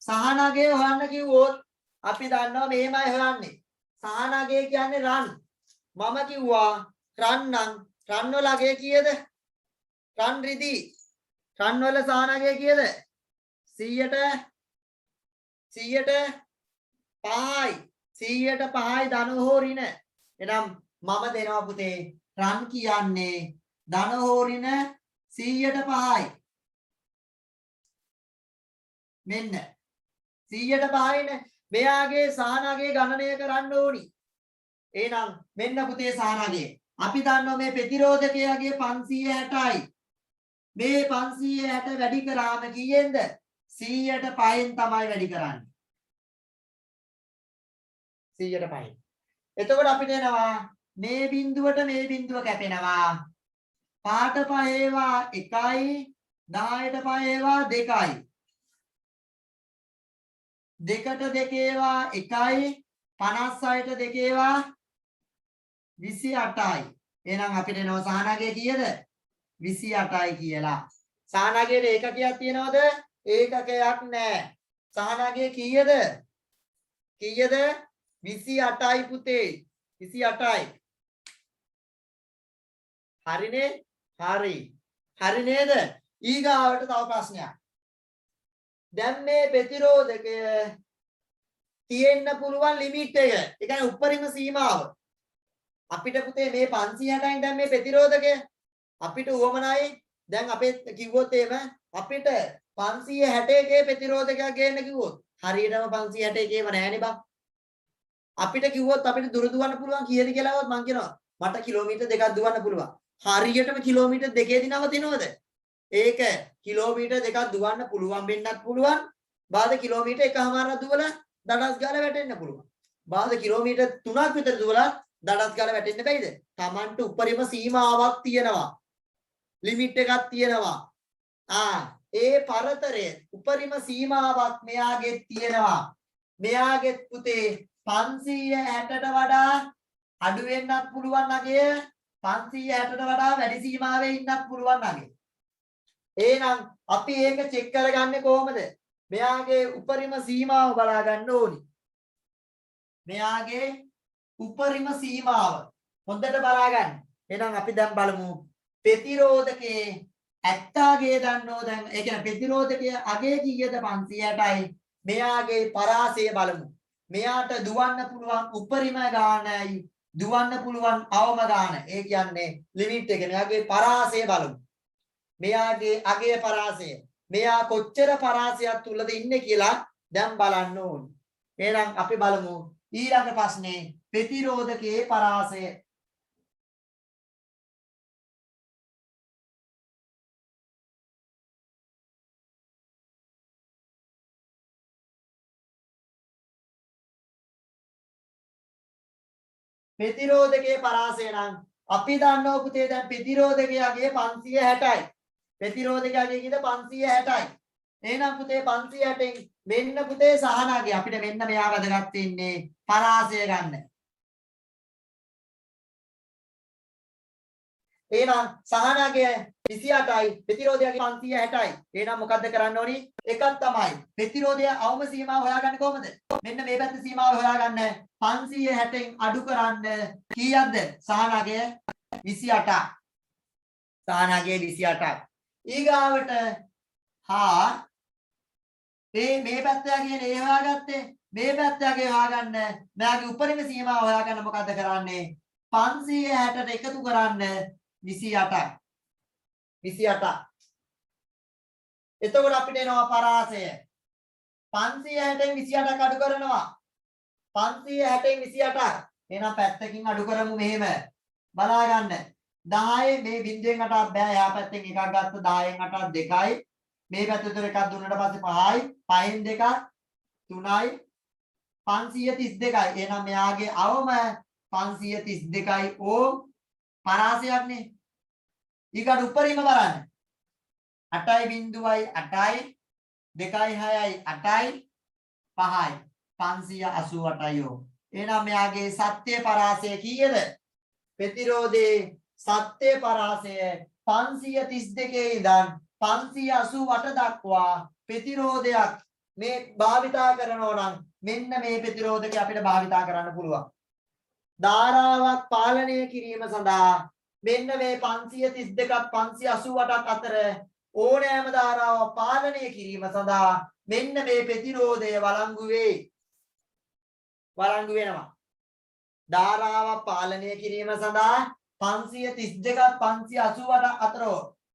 Speaker 1: සහනගේ හොයන්න කිව්වොත් අපි දන්නවා මෙහෙමයි හොයන්නේ. සහනගේ කියන්නේ රන්. මම කිව්වා රන් නම් රන් වල අගේ කීයද? රන් රිදී. රන් වල සහනගේ කීයද? 100ට 5යි. 100ට 5යි ධන හෝ ඍණ. එහෙනම් මම දෙනවා පුතේ රන් කියන්නේ ධන හෝ ඍණ 100ට 5යි. මෙන්න 100ට 5යිනේ. මෙයාගේ සහනගේ ගණනය කරන්න ඕනි. එහෙනම් මෙන්න පුතේ සහනගේ. අපි දන්නවා මේ ප්‍රතිරෝධකයාගේ 560යි. මේ 560 වැඩි කරාම කීයෙන්ද? 100ට 5න් තමයි වැඩි කරන්නේ. 100ට 5න්. එතකොට අපිට එනවා මේ බිඳුවට මේ බිඳුව කැපෙනවා. 5ට 5 ඒවා 1යි 10ට 5 ඒවා 2යි. 2ට 2 ඒවා 1යි 56ට 2 ඒවා 28යි. එහෙනම් අපිට එනවා සහනගේ කීයද? 28යි කියලා. සහනගේට ඒකකයක් තියනවද? ඒකකයක් නැහැ. සහනගේ කීයද? කීයද? 28යි පුතේ. 28යි. හරිනේ? හරි. හරි නේද? ඊගාවට තව ප්‍රශ්නයක්. දැන් මේ ප්‍රතිරෝධකය තියෙන්න පුළුවන් ලිමිට් එක. ඒ කියන්නේ උපරිම සීමාව. අපිට පුතේ මේ 560යි දැන් මේ ප්‍රතිරෝධකය. අපිට උවමනයි දැන් අපේ කිව්වොත් එහෙම අපිට 561 ප්‍රතිරෝධකයක් ගේන්න කිව්වොත් හරියටම 561ම නෑනේ බං. අපිට කිව්වොත් අපිට දුර දුවන්න පුළුවන් කීයද කියලාවත් මං කියනවා මට කිලෝමීටර් දෙකක් දුවන්න පුළුවන්. හරියටම කිලෝමීටර් දෙකේදී නවතිනවද? ඒක කිලෝමීටර් දෙකක් දුවන්න පුළුවන් වෙන්නත් පුළුවන්. බාද කිලෝමීටර් එකමාරක් දුවලා දඩස් ගාලා වැටෙන්න පුළුවන්. බාද කිලෝමීටර් 3ක් විතර දුවලා දඩස් ගාලා වැටෙන්න බැයිද? Tamanට උපරිම සීමාවක් තියෙනවා. ලිමිට් එකක් තියෙනවා. ඒ පරතරය උපරිම සීමාවක් මෙයාගේ තියෙනවා. මෙයාගේ පුතේ 560ට වඩා අඩු වෙන්නත් පුළුවන් නගේ 560ට වඩා වැඩි සීමාවේ ඉන්නත් පුළුවන් නගේ. එහෙනම් අපි ඒක චෙක් කරගන්නේ කොහොමද? මෙයාගේ උපරිම සීමාව බලා ගන්න ඕනි. මෙයාගේ උපරිම සීමාව හොඳට බලා ගන්න. එහෙනම් අපි දැන් බලමු ප්‍රතිරෝධකයේ 70ගේ දන්නෝ දැන් ඒ කියන්නේ ප්‍රතිරෝධකයේ අගේ කීයද 560යි. මෙයාගේ පරාසය බලමු. මෙයාට දුවන්න පුළුවන් උපරිම ගානයි දුවන්න පුළුවන් අවම ගාන. ඒ කියන්නේ ලිමිට් එක. මෙයාගේ පරාසය බලමු. මෙයාගේ අගේ පරාසය. මෙයා කොච්චර පරාසයක් තුලද ඉන්නේ කියලා දැන් බලන්න ඕනේ. එහෙනම් අපි බලමු ඊළඟ ප්‍රශ්නේ ප්‍රතිරෝධකයේ පරාසය. ප්‍රතිරෝධකයේ පරාසය නම් අපි දන්නවා පුතේ දැන් ප්‍රතිරෝධකයාගේ 560යි. ප්‍රතිරෝධකයාගේ කීයද 560යි. එහෙනම් පුතේ 560න් මෙන්න පුතේ සහනගේ අපිට මෙන්න මෙයා වැදගත් වෙන්නේ පරාසය ගන්න. එහෙනම් සහනගේ 28යි ප්‍රතිරෝධකයාගේ 560යි. එහෙනම් මොකද්ද කරන්න ඕනි? එකක් තමයි. ප්‍රතිරෝධය අවම සීමාව හොයාගන්නේ කොහොමද? මෙන්න මේ පැත්ත සීමාව හොයාගන්න 560න් අඩු කරන්න කීයක්ද? සහනගේ 28ක්. සහනගේ 28ක්. ඊගාවට මේ පැත්තයා කියන්නේ ඒ හොයාගත්තේ මේ පැත්තයාගේ හොයාගන්න මෙයාගේ උපරිම සීමාව හොයාගන්න මොකද්ද කරන්නේ 560ට එකතු කරන්න 28ක් 28ක් එතකොට අපිට එනවා පරාසය 560න් 28ක් අඩු කරනවා 560න් 28ක් එහෙනම් පැත්තකින් අඩු කරමු මෙහෙම බලා ගන්න 10 මේ බිංදුවෙන් 8ක් බෑ එහා පැත්තෙන් එකක් ගත්ත 10න් 8ක් 2යි මේ පැත්තට එකක් දුන්නට පස්සේ 5යි 5න් 2ක් 3යි 532යි එහෙනම් මෙයාගේ අවම 532යි ඕම් පරාසයක්නේ ඊකට උඩරිම බලන්න 8යි බිංදුවයි 8යි 2යි 6යි 8යි 5යි 588යි ඕම් එහෙනම් මෙයාගේ සත්‍ය පරාසය කීයද ප්‍රතිරෝධේ සත්‍ය පරාසය 532 ඉඳන් 588 දක්වා ප්‍රතිරෝධයක් මේ භාවිතා කරනවා නම් මෙන්න මේ ප්‍රතිරෝධක අපිට භාවිතා කරන්න පුළුවන්. ධාරාවක් පාලනය කිරීම සඳහා මෙන්න මේ 532ක් 588ක් අතර ඕනෑම ධාරාවක් පාලනය කිරීම සඳහා මෙන්න මේ ප්‍රතිරෝධය වළංගු වේ. වළංගු වෙනවා. ධාරාවක් පාලනය කිරීම සඳහා 532ක් 588ක් අතර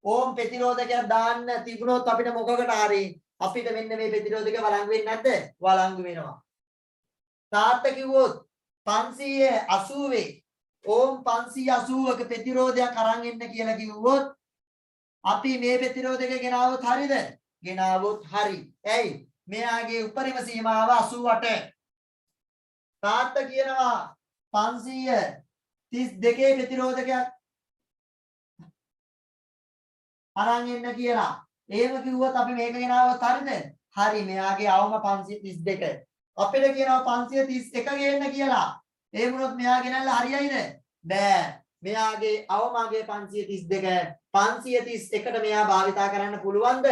Speaker 1: ඕම් ප්‍රතිරෝධකයක් දාන්න තිබුණොත් අපිට මොකකට හරි අපිට මෙන්න මේ ප්‍රතිරෝධක වළංගු වෙන්නේ නැද්ද? වළංගු වෙනවා. තාත්තා කිව්වොත් 580 ඕම් 580ක ප්‍රතිරෝධයක් අරන් එන්න කියලා කිව්වොත් අපි මේ ප්‍රතිරෝධක ගෙනාවොත් හරිද? ගෙනාවොත් හරි. ඇයි? මෙයාගේ උපරිම සීමාව 88. තාත්තා කියනවා 532 ප්‍රතිරෝධකයක් අරන් එන්න කියලා. එහෙම කිව්වොත් අපි මේක ගෙනාවොත් හරිද? හරි. මෙයාගේ අවම 532. අපිට කියනවා 531 ගේන්න කියලා. ඒ වුණොත් මෙයා ගෙනල්ලා හරියයිද? බෑ. මෙයාගේ අවමගේ 532 531ට මෙයා භාවිතා කරන්න පුළුවන්ද?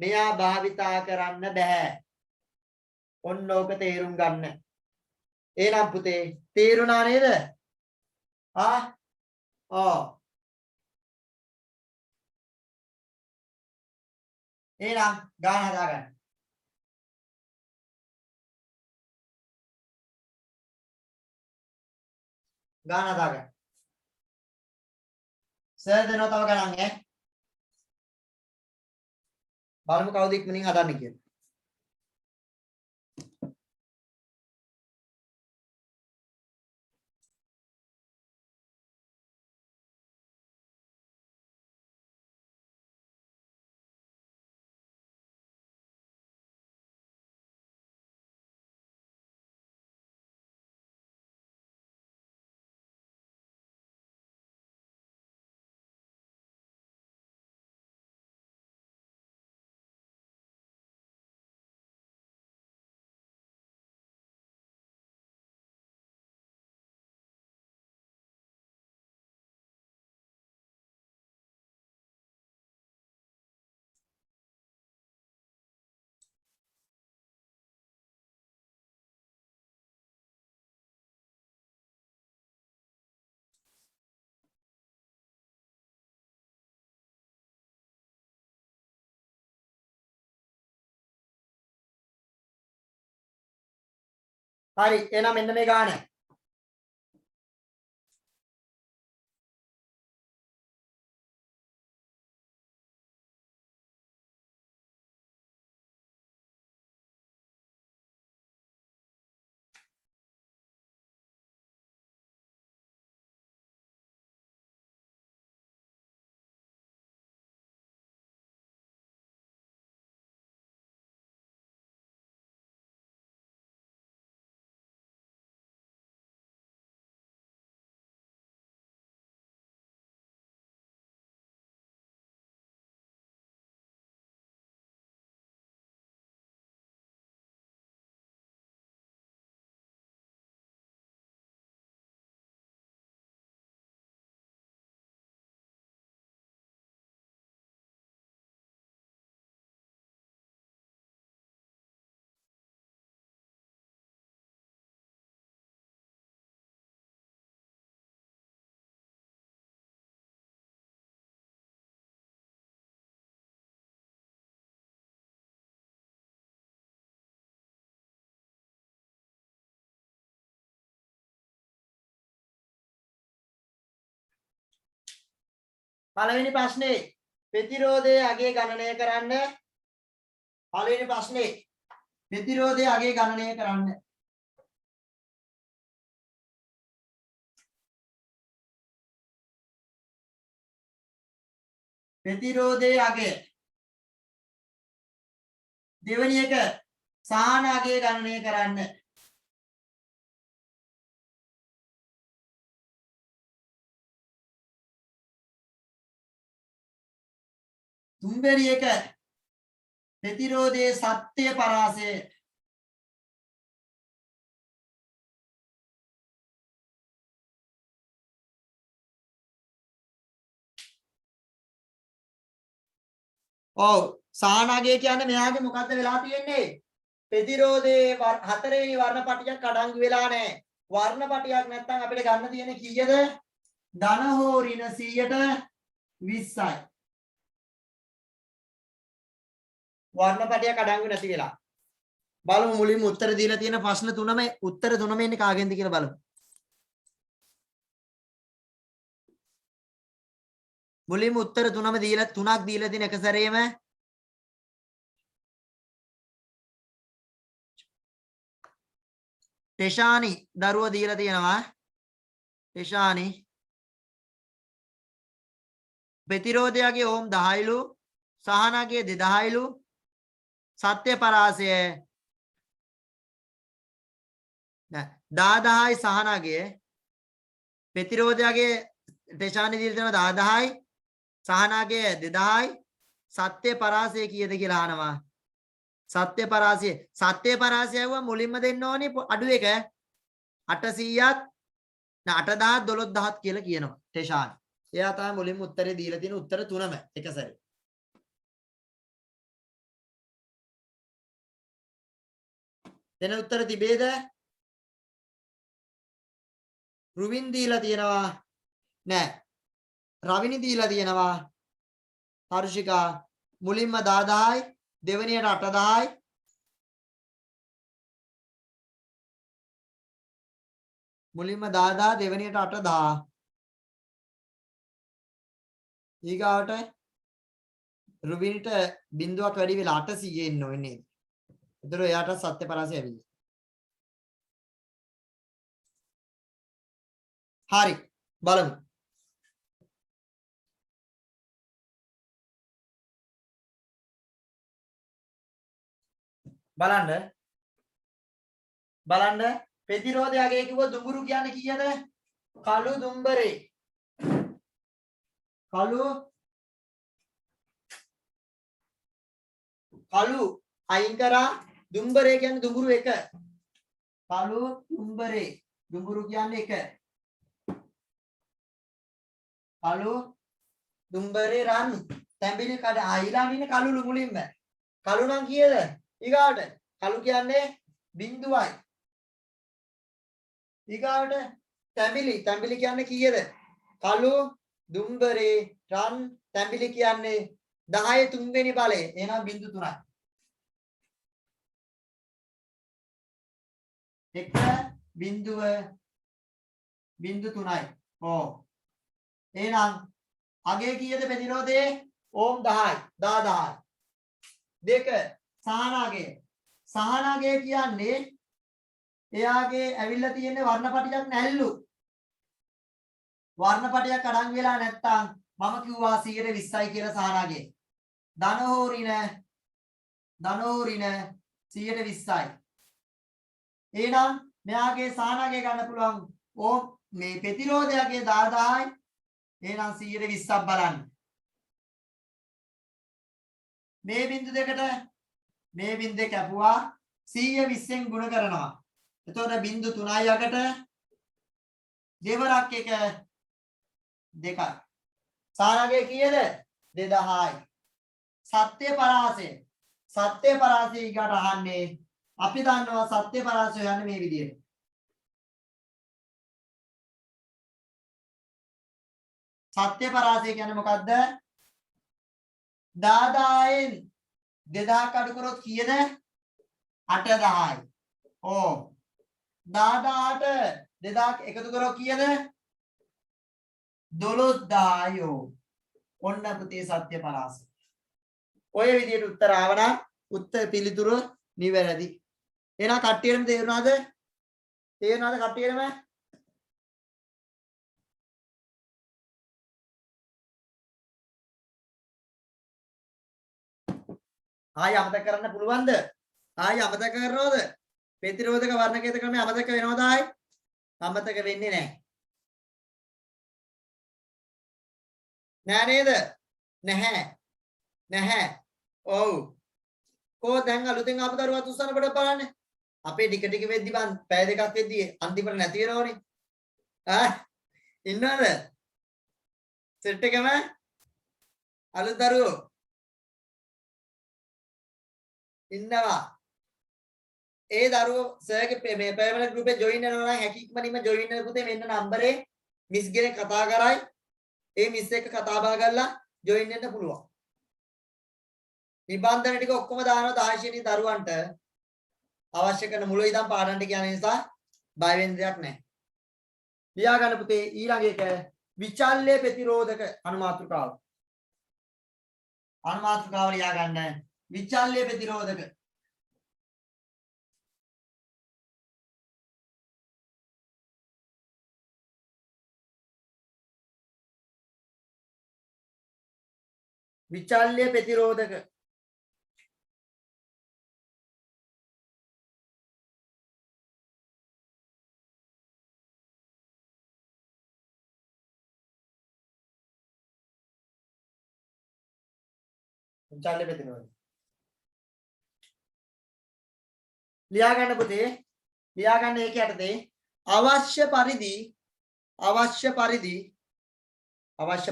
Speaker 1: මෙයා භාවිතා කරන්න බෑ. ඔන්න ඕක තේරුම් ගන්න. එහෙනම් පුතේ තේරුණා නේද? ඔව්. එහෙනම් ගාන හදාගන්න. ගාන හදාගන්න. සර් දෙනවා තව ගණන් ඈ. බලමු කවුද ඉක්මනින් හදන්නේ කියලා. හරි එහෙනම් මෙන්න මේ ගාන. පළවෙනි ප්‍රශ්නේ ප්‍රතිරෝධයේ අගය ගණනය කරන්න. පළවෙනි ප්‍රශ්නේ ප්‍රතිරෝධයේ අගය ගණනය කරන්න. ප්‍රතිරෝධයේ අගය. දෙවෙනි එක සාහන අගය ගණනය කරන්න. තුන්වෙනි එක ප්‍රතිරෝධයේ සත්‍ය පරාසය. ඔව් සාහන අගය කියන්නේ මෙයාගේ මොකද්ද වෙලා තියෙන්නේ? ප්‍රතිරෝධයේ හතරවෙනි වර්ණපටියක් අඩංගු වෙලා නැහැ. වර්ණපටියක් නැත්නම් අපිට ගන්න තියෙන්නේ කීයද? ධන හෝ ඍණ 120යි. වර්ණපටියක් අඩංගු නැති වෙලා. බලමු මුලින්ම උත්තර දීලා තියෙන ප්‍රශ්න තුනම උත්තර තුනම එන්නේ කාගෙන්ද කියලා බලමු. මුලින්ම උත්තර තුනක් දීලා තියෙන එක සැරේම තේෂානි දරුව දීලා තියෙනවා. තේෂානි ප්‍රතිරෝධයගේ ඕම් 10ලු සහනගේ 2000ලු සත්‍ය පරාසය 10යි සහනගේ ප්‍රතිරෝධයගේ තේෂානි දීලා තියෙනවා 10යි සහනගේ 2000යි සත්‍ය පරාසය කීයද කියලා අහනවා. සත්‍ය පරාසය වුණා මුලින්ම දෙන්න ඕනේ අඩු එක 800ත් 8000 12000 කියලා කියනවා තේෂානි. එයා තමයි මුලින්ම උත්තරේ දීලා තියෙන උත්තර තුනම එක සැරේ. දෙන උත්තර තිබේද? රුවින් දීලා තියෙනවා නෑ. රවිනි දීලා තියෙනවා. හර්ෂිකා මුලින්ම 10000යි දෙවෙනියට 8000යි මුලින්ම 10000 දෙවෙනියට 8000 ඊගාවට රුවිනිට බිඳුවක් වැඩි වෙලා 800 එන්න ඕනේ නේද? ඒතර එයාට සත්‍ය පරාසය ඇවිල්ලා. හරි බලමු. බලන්න ප්‍රතිරෝධයගේ කිව්ව දුඹුරු කියන්නේ කීයද? කළු දුම්බරේ. කළු අයින් කරා දුම්බරේ කියන්නේ දුඹුරු එක. කළු දුම්බරේ දුඹුරු කියන්නේ එක. කළු දුම්බරේ රන් තැඹිලි කඩ ආයිලා ඉන්නේ කළුළු මුලින්ම. කළු නම් කීයද? ඊගාට කළු කියන්නේ 0යි. ඊගාට තැඹිලි කියන්නේ කීයද? කළු දුම්බරේ රන් තැඹිලි කියන්නේ 10 තුන්වෙනි බලය. එහෙනම් 0.3යි. 1.03යි. ඕ. එහෙනම් අගේ කීයද ප්‍රතිරෝධයේ? ඕම් 10යි. 10000යි. දෙක සහනාගේ කියන්නේ එයාගේ ඇවිල්ලා තියෙන වර්ණපටියක් නැල්ලු. වර්ණපටියක් අඩංගු වෙලා නැත්තම් මම කිව්වා 120යි කියලා සහනාගේ. ධන හෝ ඍණ 120යි. එහෙනම් මෙයාගේ සහනාගේ ගන්න පුළුවන් ඕම් මේ ප්‍රතිරෝධයගේ 10000යි. එහෙනම් 120ක් බලන්න. මේ බිංදු දෙකට මේ බිංදුව කැපුවා 120ෙන් ගුණ කරනවා. එතකොට බිංදු 3යි අකට දෙවරක් එක 2යි. සාරාගේ කීයද? 2000යි. සත්‍ය පරාසය ඊකට අහන්නේ අපි දන්නවා සත්‍ය පරාසය යන්නේ මේ විදිහට. සත්‍ය පරාසය කියන්නේ මොකද්ද? 10000න් 2000 අඩු කරොත් කීයද? 8000යි. ඕ 10000ට 2000 එකතු කරොත් කීයද? 12000යි. ඔන්න පුතේ සත්‍ය පරාසය. ඔය විදිහට උත්තර ආවනම් උත්තර පිළිතුර නිවැරදි. එහෙනම් කට්ටියටම තේරුණාද? කට්ටියටම? ආයි අමතක කරන්න පුළුවන්ද? ආයි අමතක කරනවද? ප්‍රතිරෝධක වර්ණකේත ක්‍රමය අමතක වෙනවද ආයි? අමතක වෙන්නේ නැහැ. නෑ නේද? නැහැ. ඔව්. කො දැන් අලුතෙන් ආපු දරුවත් උස්සන කොට බලන්න. අපේ ටික වෙද්දි බං පැය දෙකක් වෙද්දි අන්තිමට නැති වෙනවනේ. ඉන්නවද? සෙට් එකම අලුත් දරුවෝ ඉන්නවා. ඒ දරුවෝ සර්ගේ මේ පර්මනන්ට් ගෲප් එකේ ජොයින් වෙනවා නම් හැකියක්මනින්ම ජොයින් වෙන පුතේ මෙන්න නම්බරේ මිස් කෙනෙක් කතා කරයි. ඒ මිස් එක්ක කතා බහ කරලා ජොයින් වෙන්න පුළුවන්. නිබන්ධන ටික ඔක්කොම දානවා 16 ශ්‍රේණි දරුවන්ට අවශ්‍ය කරන මුල ඉඳන් පාඩම් ටික යන නිසා බය වෙන්න දෙයක් නැහැ. ලියා ගන්න පුතේ ඊළඟ එක විචල්්‍ය ප්‍රතිරෝධක අනුමාත්‍රකාව. අනුමාත්‍රකාව ලියා ගන්න විචල්්‍ය ප්‍රතිරෝධක. විචල්්‍ය ප්‍රතිරෝධක. විචල්්‍ය ප්‍රතිරෝධක. ලියා ගන්න පුතේ. ලියා ගන්න ඒක යටතේ අවශ්‍ය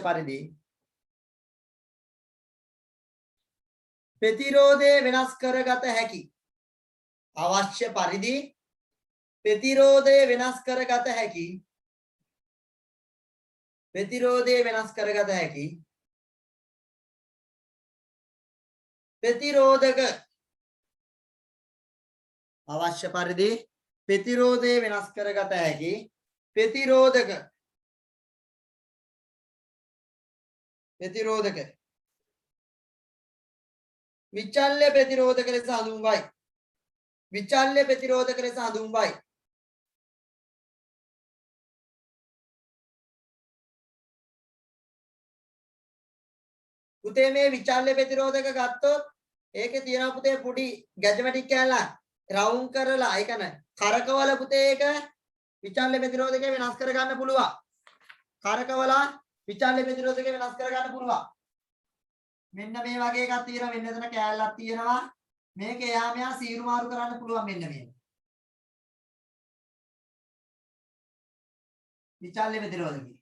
Speaker 1: පරිදි ප්‍රතිරෝධය වෙනස් කරගත හැකි. අවශ්‍ය පරිදි ප්‍රතිරෝධය වෙනස් කරගත හැකි. ප්‍රතිරෝධය වෙනස් කරගත හැකි. ප්‍රතිරෝධක අවශ්‍ය පරිදි ප්‍රතිරෝධය වෙනස් කරගත හැකි. ප්‍රතිරෝධක විචල්්‍ය ප්‍රතිරෝධක ලෙස හඳුන්වයි. විචල්්‍ය ප්‍රතිරෝධක ලෙස හඳුන්වයි. පුතේ මේ විචල්්‍ය ප්‍රතිරෝධක ගත්තොත් ඒකේ තියෙනවා පුතේ පොඩි ගැජමැටික් කැලක් රවුන්ඩ් කරලා ඒ කියන්නේ කරකවල පුතේ ඒක විචල්්‍ය ප්‍රතිරෝධකය වෙනස් කර ගන්න පුළුවන්. කරකවලා විචල්්‍ය ප්‍රතිරෝධකය වෙනස් කර ගන්න පුළුවන්. මෙන්න මේ වගේ එකක් තියෙනවා. මෙන්න එතන කැලලක් තියෙනවා. මේක එහා මෙහා සීරු මාරු කරන්න පුළුවන්. මෙන්න මේ විචල්්‍ය ප්‍රතිරෝධකය.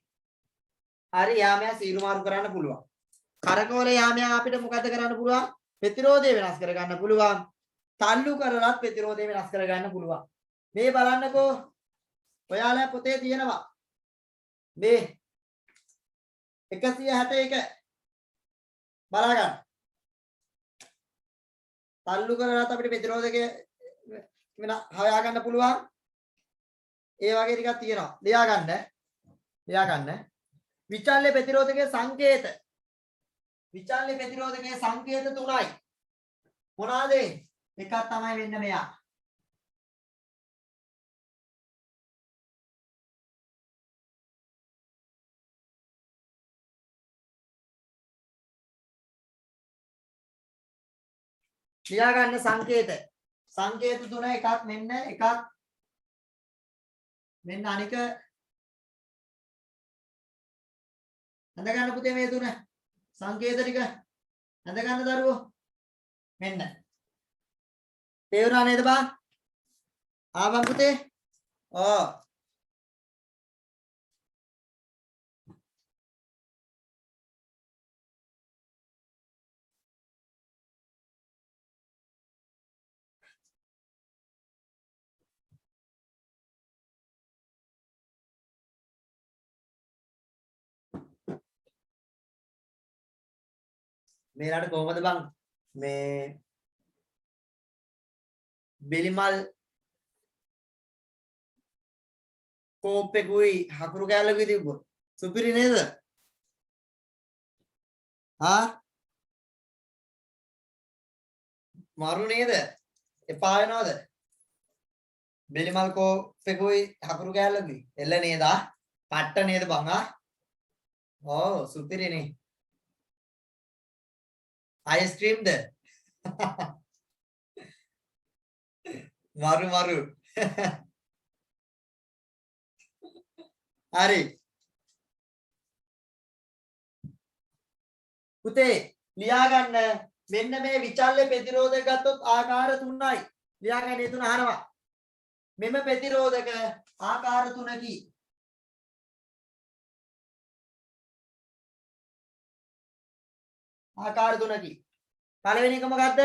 Speaker 1: හරි එහා මෙහා සීරු මාරු කරන්න පුළුවන්. කරකවල එහා මෙහා අපිට මොකද කරන්න පුළුවන්? ප්‍රතිරෝධය වෙනස් කර ගන්න පුළුවන්. තල්ලු කරලත් ප්‍රතිරෝධය වෙනස් කර ගන්න පුළුවන්. මේ බලන්නකෝ. ඔයාලා පොතේ තියෙනවා. මේ 161 බලා ගන්න. තල්ලු කරලත් අපිට ප්‍රතිරෝධකය වෙන හොයා ගන්න පුළුවන්. ඒ වගේ ටිකක් තියෙනවා. ලියා ගන්න. විචල්්‍ය ප්‍රතිරෝධකයේ සංකේත. විචල්්‍ය ප්‍රතිරෝධකයේ සංකේත තුනයි. මොනවාද? එකක් තමයි වෙන්න මෙයා. ලියා ගන්න සංකේත. සංකේත තුන එකක් මෙන්න එකක් මෙන්න අනික හඳ ගන්න පුතේ මේ තුන සංකේත ටික හඳ ගන්න දරුවෝ මෙන්න තේරුණා නේද බා ආවන් පුතේ මේලාට කොහමද බං මේ බෙලිමල් කෝප් එකකුයි හකුරු කෑල්ලකුයි තිබ්බොත් සුපිරි නේද? මරු නේද? එපා වෙනවද? බෙලිමල් කෝප් එකකුයි හකුරු කෑල්ලකුයි එල්ල නේද? පට්ට නේද බං ඔව් සුපිරි නේ. අයිස්ක්‍රීම්ද? මරු හරි පුතේ ලියා ගන්න මෙන්න මේ විචල්්‍ය ප්‍රතිරෝධක ගත්තොත් ආකාර තුනයි. ලියා ගන්න මේ තුන අහනවා. මෙම ප්‍රතිරෝධක ආකාර තුනකි. ආකාර තුනකි. පළවෙනි එක මොකද්ද?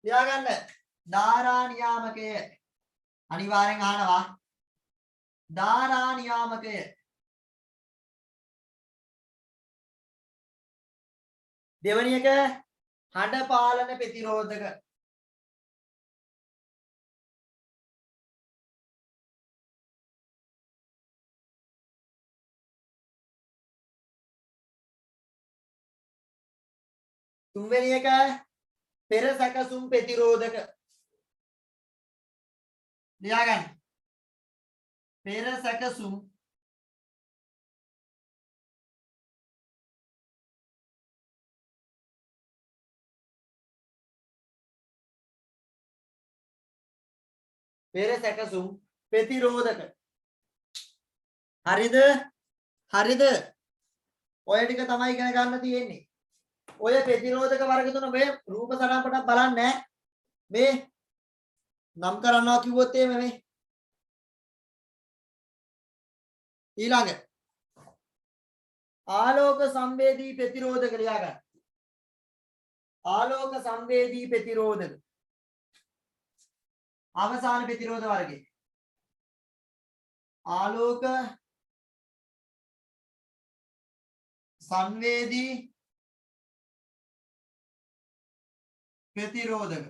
Speaker 1: ලියා ගන්න. ධාරා නියාමකය අනිවාර්යෙන් අහනවා. ධාරා නියාමකය දෙවැනි එක හඬ පාලන ප්‍රතිරෝධක. තුන්වෙනි එක පෙර සැකසුම් ප්‍රතිරෝධක. ලියාගන්න. පෙර සැකසුම් ප්‍රතිරෝධක. හරිද? හරිද? ඔය ටික තමයි ඉගෙන ගන්න තියෙන්නේ. ඔය ප්‍රතිරෝධක වර්ග තුන මේ රූප සටහන් පොඩක් බලන්න ඈ. මේ නම් කරනවා කිව්වොත් එහෙම මේ ඊළඟ ආලෝක සංවේදී ප්‍රතිරෝධක ලියා ගන්න. ආලෝක සංවේදී ප්‍රතිරෝධක අවසාන ප්‍රතිරෝධ වර්ගය. ආලෝක සංවේදී ප්‍රතිරෝධක.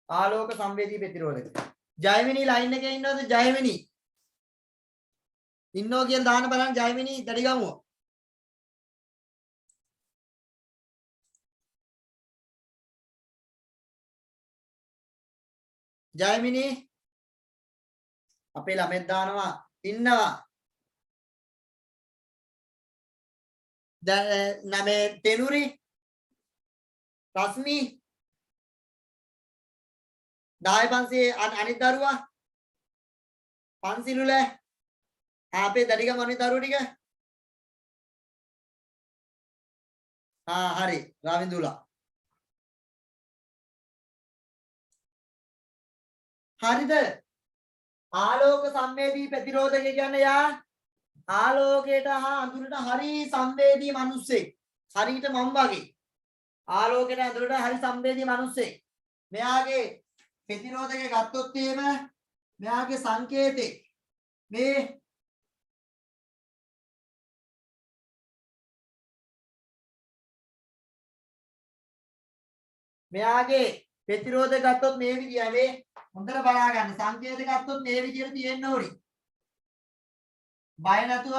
Speaker 1: ආලෝක සංවේදී ප්‍රතිරෝධක. ජයමිනී ලයින් එකේ ඉන්නවද? ජයමිනී ඉන්නෝ කියන දාන්න බලන්න. ජයමිනී දඩිගමුව. ජයමිනී අපේ ළමෙක් දානවා ඉන්නවා. නමේ තෙනුරි රස්මි 10 අනිත් දරුවා පන්සිලුල අපේ දඩිගම අනිත් දරුවෝ ටික හරි රවින්දුලා හරිද? ආලෝක සංවේදී ප්‍රතිරෝධක කියන්නේ යා ආලෝකයට හා අඳුරට හරි සංවේදී මිනිස්සෙක්. හරියට මම වගේ ආලෝකයට අඳුරට හරි සංවේදී මිනිස්සෙක්. මෙයාගේ ප්‍රතිරෝධකය ගත්තොත් එහෙම මෙයාගේ සංකේතේ මේ මෙයාගේ ප්‍රතිරෝධක ගත්තොත් මේ විදිය මේ හොඳට බලා ගන්න. සංකේත ගත්තොත් මේ විදියට තියෙන්න ඕනි. බය නැතුව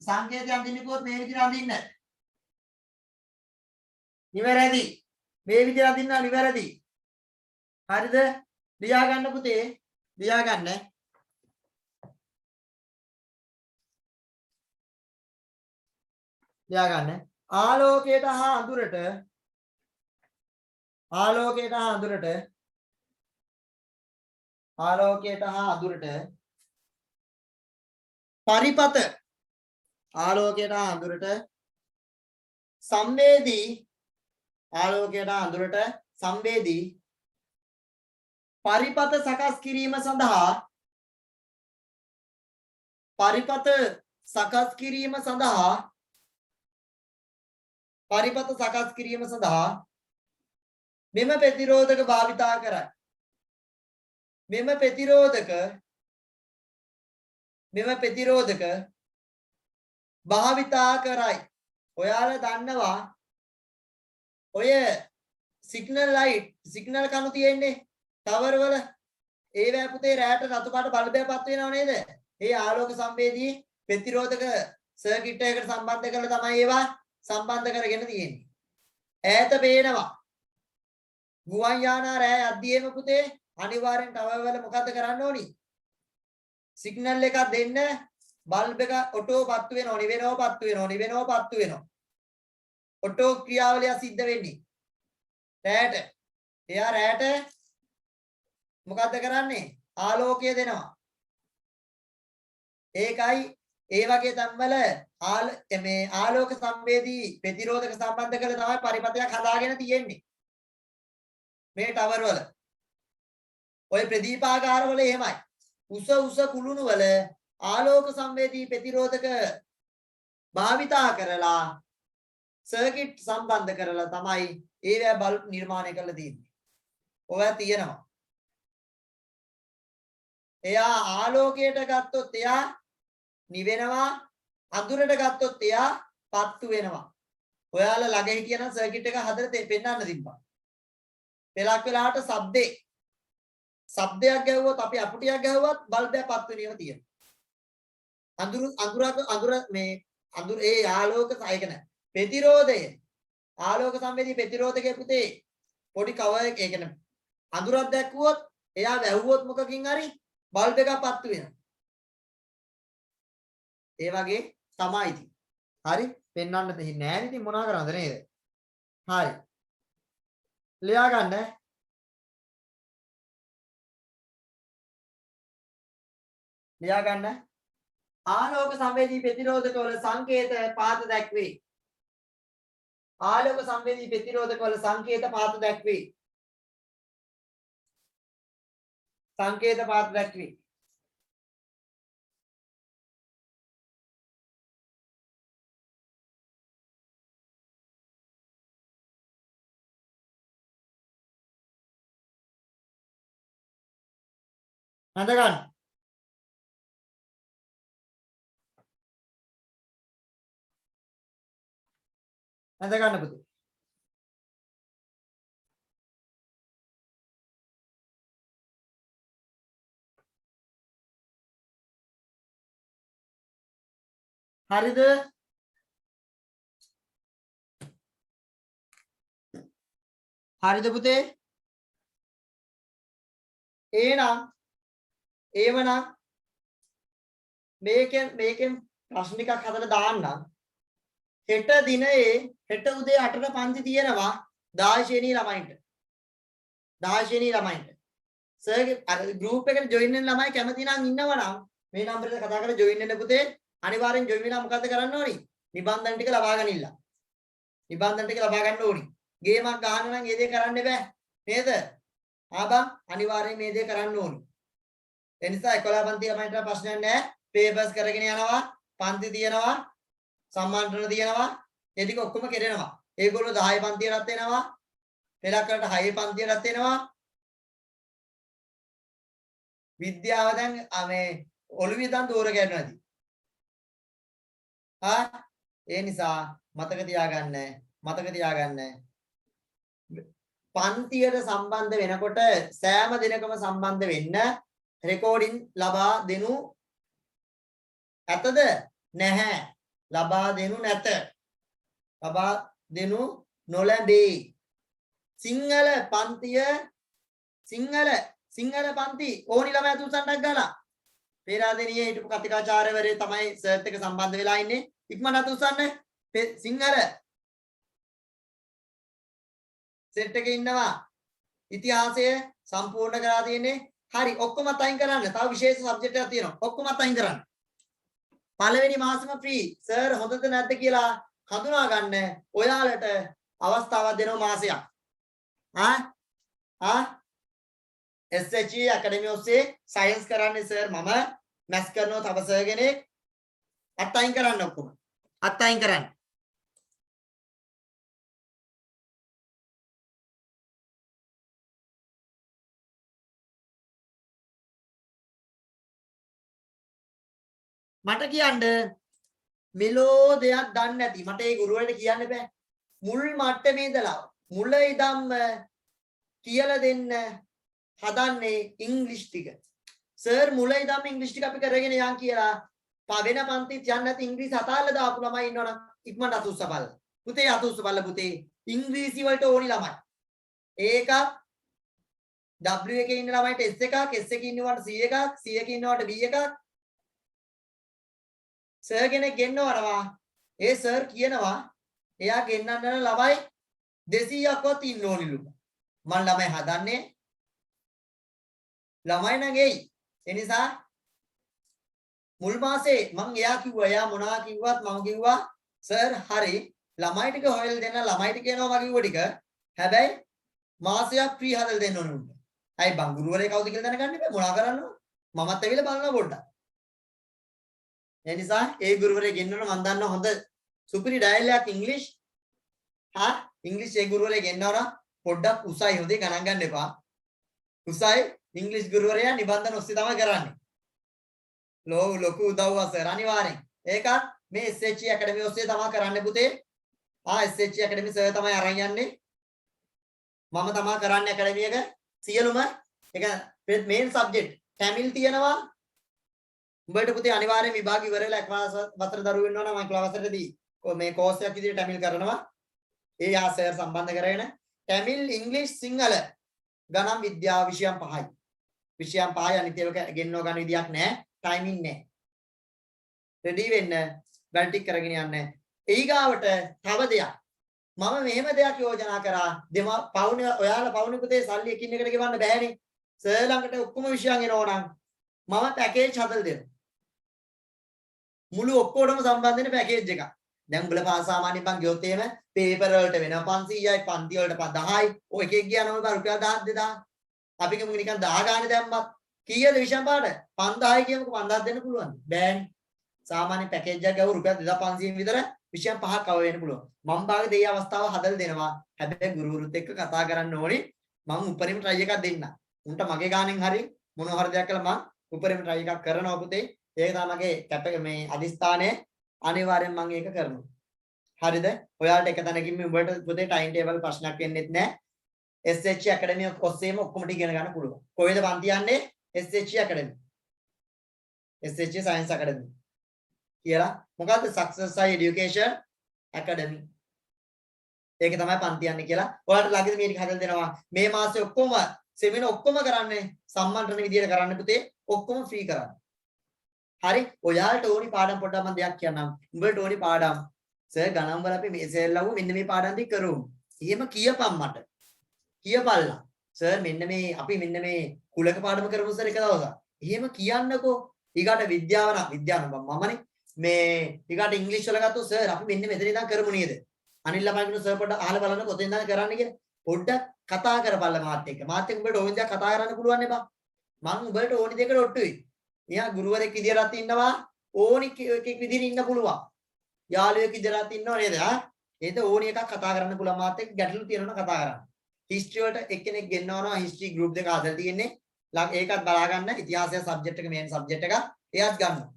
Speaker 1: සංකේතය අඳින්නකොත් මේ විදියට අඳින්න. නිවැරදි. මේ විදියට අඳින්න නිවැරදි. හරිද? ලියා ගන්න පුතේ. ලියා ගන්න. ලියා ගන්න. ආලෝකයට හා අඳුරට ආලෝකයට හා අඳුරට ආලෝකයට හා අඳුරට පරිපත ආලෝකයට හා අඳුරට සංවේදී ආලෝකයට හා අඳුරට සංවේදී පරිපත සකස් කිරීම සඳහා පරිපත සකස් කිරීම සඳහා පරිපත සකස් කිරීම සඳහා මෙම ප්‍රතිරෝධක භාවිතා කරයි. මෙම ප්‍රතිරෝධක භාවිතා කරයි. ඔයාලා දන්නවා ඔය සිග්නල් ලයිට් සිග්නල් කණු තියෙන්නේ ටවර් වල ඒවැ පුතේ රැට රතු පාට බල්බයක් පත් වෙනව නේද? ඒ ආලෝක සංවේදී ප්‍රතිරෝධක සර්කිට් එකකට සම්බන්ධ කරලා තමයි ඒවා සම්බන්ධ කරගෙන තියෙන්නේ. ඈත පේනවා. ගුවන් යානා රෑ අධ්‍යයම පුතේ අනිවාර්යෙන් ටවර් වල මොකද්ද කරන්න ඕනි? සිග්නල් එකක් දෙන්න බල්බ් එක ඔටෝ පත්තු වෙනවා නිවෙනවා. ඔටෝ ක්‍රියාවලිය සිද්ධ වෙන්නේ. රැට. එයා රැට මොකද්ද කරන්නේ? ආලෝකය දෙනවා. ඒකයි ඒ වගේ තම්වල මේ ආලෝක සංවේදී ප්‍රතිරෝධක සම්බන්ධ කරලා තමයි පරිපතයක් හදාගෙන තියෙන්නේ. මේ ටවර් වල ඔය ප්‍රදීපාගාර වල එහෙමයි. උස කුළුණු වල ආලෝක සංවේදී ප්‍රතිරෝධක භාවිතා කරලා සර්කිට් සම්බන්ධ කරලා තමයි ඒවැ බල්බ් නිර්මාණය කරලා තියෙන්නේ. ඔය තියෙනවා. එයා ආලෝකයට ගත්තොත් එයා නිවෙනවා, අඳුරට ගත්තොත් එයා පත්තු වෙනවා. ඔයාලා ළඟ හිටියනම් සර්කිට් එක හදලා පෙන්නන්න තිබ්බා. පෙලක් වෙලාවට ශබ්දයක් ගැහුවොත් අපි අපුටියක් ගැහුවත් බල්බයක් පත්තු වෙනව තියෙනවා. අඳුර ඒ ආලෝක සායක නැහැ. ප්‍රතිරෝධය ආලෝක සංවේදී ප්‍රතිරෝධකයේ පුතේ පොඩි කවර් එක ඒ කියන්නේ අඳුරක් දැක්වුවොත් එයා වැහුවොත් මොකකින් හරි බල්බ් එකක් පත්තු වෙනවා. ඒ වගේ තමයි ඉතින්. හරි පෙන්වන්න දෙන්නේ නැහැ ඉතින් මොනවා කරන්නද නේද? හරි. ලියා ගන්න. ලියා ගන්න. ආලෝක සංවේදී ප්‍රතිරෝධක වල සංකේත පාත දැක්වේ. ආලෝක සංවේදී ප්‍රතිරෝධක වල සංකේත පාත දැක්වේ. සංකේත පාත දැක්වේ. හඳ ගන්න. හඳ ගන්න පුතේ. හරිද? හරිද පුතේ? එහෙනම් මේකෙන් ප්‍රශ්න ටිකක් හදලා දාන්නම්. හෙට දිනේ හෙට උදේ 8ට පන්ති තියෙනවා 10 ශ්‍රේණී ළමයින්ට. 10 ශ්‍රේණී ළමයින්ට. සර්ගේ අර ගෲප් එකට ජොයින් වෙන ළමයි කැමති නම් ඉන්නවනම් මේ නම්බර් එකට කතා කරලා ජොයින් වෙන්න පුතේ. අනිවාර්යෙන් ජොයින් වෙලා මොකද්ද කරන්න ඕනි? නිබන්ධන ටික ලබා ගනින්න. නිබන්ධන ටික ලබා ගන්න ඕනි. ගේමක් ගහන්න නම් ඒ දේ කරන්න බෑ. නේද? ආබා අනිවාර්යෙන් මේ දේ කරන්න ඕනි. ඒ නිසා 11 පන්ති ළමයින්ට ප්‍රශ්නයක් නැහැ. පේපර්ස් කරගෙන යනවා. පන්ති තියෙනවා. සම්මානතන තියෙනවා. ඒ ටික ඔක්කොම කෙරෙනවා. ඒගොල්ලෝ 10 පන්තියටත් එනවා. පෙළක් වලට 6 පන්තියටත් එනවා. විද්‍යාව දැන් මේ ඔළුවේ දන් දෝර ගන්නවාදී. ඒ නිසා මතක තියාගන්න පන්තියට සම්බන්ධ වෙනකොට සෑම දිනකම සම්බන්ධ වෙන්න රෙකෝඩින් ලබා දෙනු ඇතද නැහැ. ලබා දෙනු නැත. ලබා දෙනු නොලැබේ. සිංහල පන්තිය සිංහල පන්ති ඕනි ළමයා තුසන්නක් ගාලා පේරාදෙනියේ හිටපු කතිකාචාර්යවරේ තමයි සර්ත් එක සම්බන්ධ වෙලා ඉන්නේ. ඉක්මනට උස්සන්න. සිංහල සෙට් එකේ ඉන්නවා. ඉතිහාසය සම්පූර්ණ කරලා තියෙන්නේ. හරි ඔක්කොමත් අයින් කරන්න. තව විශේෂ සබ්ජෙක්ට් එකක් තියෙනවා. ඔක්කොමත් අයින් කරන්න. පළවෙනි මාසෙම ෆ්‍රී. සර් හොඳද නැද්ද කියලා හඳුනා ගන්න ඔයාලට අවස්ථාවක් දෙනවා මාසයක්. SHE අකැඩමි ඔස්සේ සයන්ස් කරන්නේ සර් මම මැස් කරනවා තව සර් කෙනෙක්. අත්අයින් කරන්න ඔක්කොම. අත්අයින් කරන්න. මට කියන්න මෙලෝ දෙයක් දන්නේ නැති මට ඒ ගුරුවරට කියන්න බෑ. මුල් මට්ටමේ ඉඳලා මුල ඉඳන්ම කියලා දෙන්න හදන්නේ ඉංග්‍රීසි ටික. සර් මුල ඉඳන්ම ඉංග්‍රීසි ටික අපි කරගෙන යන් කියලා වෙන පන්තිත් යන්නේ නැති ඉංග්‍රීසි අතාල දාපු ළමයි ඉන්නවනම් ඉක්මනට අතුස්සපල්ල. පුතේ අතුස්සපල්ල පුතේ. ඉංග්‍රීසි වලට ඕනි ළමයි. ඒකක් W එකේ ඉන්න ළමයිට S එකක්, S එකේ ඉන්නවට C එකක්, C එකේ ඉන්නවට B එකක්. සර් කෙනෙක් ගෙන්නවනවා. ඒ සර් කියනවා එයා ගෙන්නන්න ළමයි 200ක්වත් ඉන්න ඕනිලු. මම ළමයි හදන්නේ ළමයි නම් එයි. ඒ නිසා මුල් මාසේ මම එයා කිව්වා එයා මොනවා කිව්වත් මම කිව්වා සර් හරි ළමයි ටික හොයලා දෙන්න ළමයි ටික එනවා මම කිව්ව ටික. හැබැයි මාසයක් ෆ්‍රී හදලා දෙන්න ඕනේ උන්ට. අයි බං ගුරුවරයා කවුද කියලා දැනගන්න බෑ මොනා කරන්නව. මමත් ඇවිල්ලා බලනවා පොඩ්ඩක්. ඒ නිසා ඒ ගුරුවරයෙක් ගෙන්නන මම දන්න හොඳ සුපිරි ඩයල් එකක් ඉංග්‍රීසි. ඉංග්‍රීසි ඒ ගුරුවරයෙක් ගෙන්නවනම් පොඩ්ඩක් උසයි හොදේ ගණන් ගන්න එපා. උසයි ඉංග්‍රීසි ගුරුවරයා නිබන්ධන ඔස්සේ තමයි කරන්නේ. ලොකු උදව්වක් සර් අනිවාර්යෙන්. ඒකත් මේ SHE ඇකඩමි ඔස්සේ තමයි කරන්න පුතේ. SHE ඇකඩමි සර් තමයි අරන් යන්නේ. මම තමයි කරන්නේ ඇකඩමි එක සියලුම ඒක මේන් සබ්ජෙක්ට් තමිල් තියෙනවා. උඹට පුතේ අනිවාර්යෙන් විභාග ඉවර වෙලා එක වසර දරුවෝ වෙනවා නම් මම ක්ලාස් වසරේදී මේ කෝස් එකක් විදිහට තමිල් කරනවා. ඒ යා සර් සම්බන්ධ කරගෙන තමිල් ඉංග්‍රීසි සිංහල ගණන් විද්‍යාව විෂයන් 5යි. විෂයන් 5යි අනිත් ඒවා ගෙන්නව ගන්න විදියක් නැහැ. ටයිමින් නැහැ. රෙඩි වෙන්න වැඩ ටික කරගෙන යන්න. ඊගාවට තව දෙයක්. මම මෙහෙම දෙයක් යෝජනා කරා. පවුන ඔයාලා පවුන පුතේ සල්ලි එකින් එකට ගෙවන්න බෑනේ. සර් ළඟට ඔක්කොම විෂයන් එනවා නම් මම පැකේජ් හදලා දෙනවා. මුළු ඔක්කොටම සම්බන්ධ වෙන පැකේජ් එකක්. දැන් උඹලා පාසාමාන්‍යයෙන් මං ගියොත් එහෙම පේපර් වලට වෙනවා 500යි පන්ති වලට 1000යි. ඔය එකෙක් ගියා නම් රුපියල් 1000 2000. අපි කියමු නිකන් 10 ගානේ දැම්මත් කීයද විෂයන් පාඩ? 5000යි කියමුකෝ 5000 දෙන්න පුළුවන්ද? බෑනේ. සාමාන්‍ය පැකේජ් එකක් ගාව රුපියල් 2500 විතර විෂයන් 5ක් කව වෙන්න පුළුවන්. මම භාගෙ දෙය අවස්ථාව හදලා දෙනවා. හැබැයි ගුරුවරුත් එක්ක කතා කරන්න ඕනේ. මම උපරිම try එකක් දෙන්න. උන්ට මගේ ගානෙන් හරි මොනවා හරි දෙයක් කළා මම උපරිම try එකක් කරනවා පුතේ. ඒක තමයි මගේ කැප මේ අදිස්ථානයේ අනිවාර්යෙන් මම ඒක කරනවා. හරිද? ඔයාලට එක තැනකින් මේ උඹට පුතේ ටයිම් ටේබල් ප්‍රශ්නයක් එන්නෙත් නැහැ. SHE ඇකඩමි ඔස්සේම ඔක්කොම ටික ඉගෙන ගන්න පුළුවන්. කොහෙද පන්ති යන්නේ? SHE academy. SHE science academy. කියලා මොකද්ද සක්සස් අයි এডুকেෂන් ඇකඩමි. ඒක තමයි පන්ති යන්නේ කියලා. ඔයාලට ළඟදී මේ ටික හදලා දෙනවා. මේ මාසේ ඔක්කොම සෙමිනාර් ඔක්කොම කරන්නේ සම්මන්ත්‍රණ විදියට කරන්න පුතේ. ඔක්කොම ෆ්‍රී කරන්න. හරි ඔයාලට ඕනි පාඩම් පොඩ්ඩක් මම දෙයක් කියන්නම්. උඹට ඕනි පාඩම් සර් ගණන් වල අපි මේ සර් ලව්ව මෙන්න මේ පාඩම් ටික කරමු. එහෙම කියපන් මට. කියපල්ලා. සර් මෙන්න මේ අපි මෙන්න මේ කුලක පාඩම කරමු සර් එක දවසක්. එහෙම කියන්නකෝ. ඊගාට විද්‍යාව මමනේ මේ ඊගාට ඉංග්‍රීසි වල ගත්තොත් සර් අපි මෙන්න මෙතන ඉඳන් කරමු නේද? අනිල් ළමයි කියන සර් පොඩ්ඩක් අහලා බලන්න කොතෙන් ඉඳන් කරන්න කියලා. පොඩ්ඩක් කතා කරපල්ලා මාත් එක්ක. මාත් එක්ක උඹට ඕන දෙයක් කතා කරන්න පුළුවන් නේ බං. මම උඹට ඕනි දෙයකට ඔට්ටුයි. එයා ගුරුවරයෙක් විදියටත් ඉන්නවා ඕනි එකෙක් විදියට ඉන්න පුළුවන්. යාළුවෙක් විදියටත් ඉන්නව නේද? ඒද ඕනි එකක් කතා කරන්න පුළුවන් මාත් එක්ක ගැටලු තියෙනවා කතා කරන්න. හිස්ටරි වලට එක්කෙනෙක් ගෙන්නවනවා හිස්ටරි ගෲප් දෙක හදලා තියෙන්නේ. ඒකත් බලා ගන්න ඉතිහාසය සබ්ජෙක්ට් එක මේන් සබ්ජෙක්ට් එක එයාත් ගන්නවා.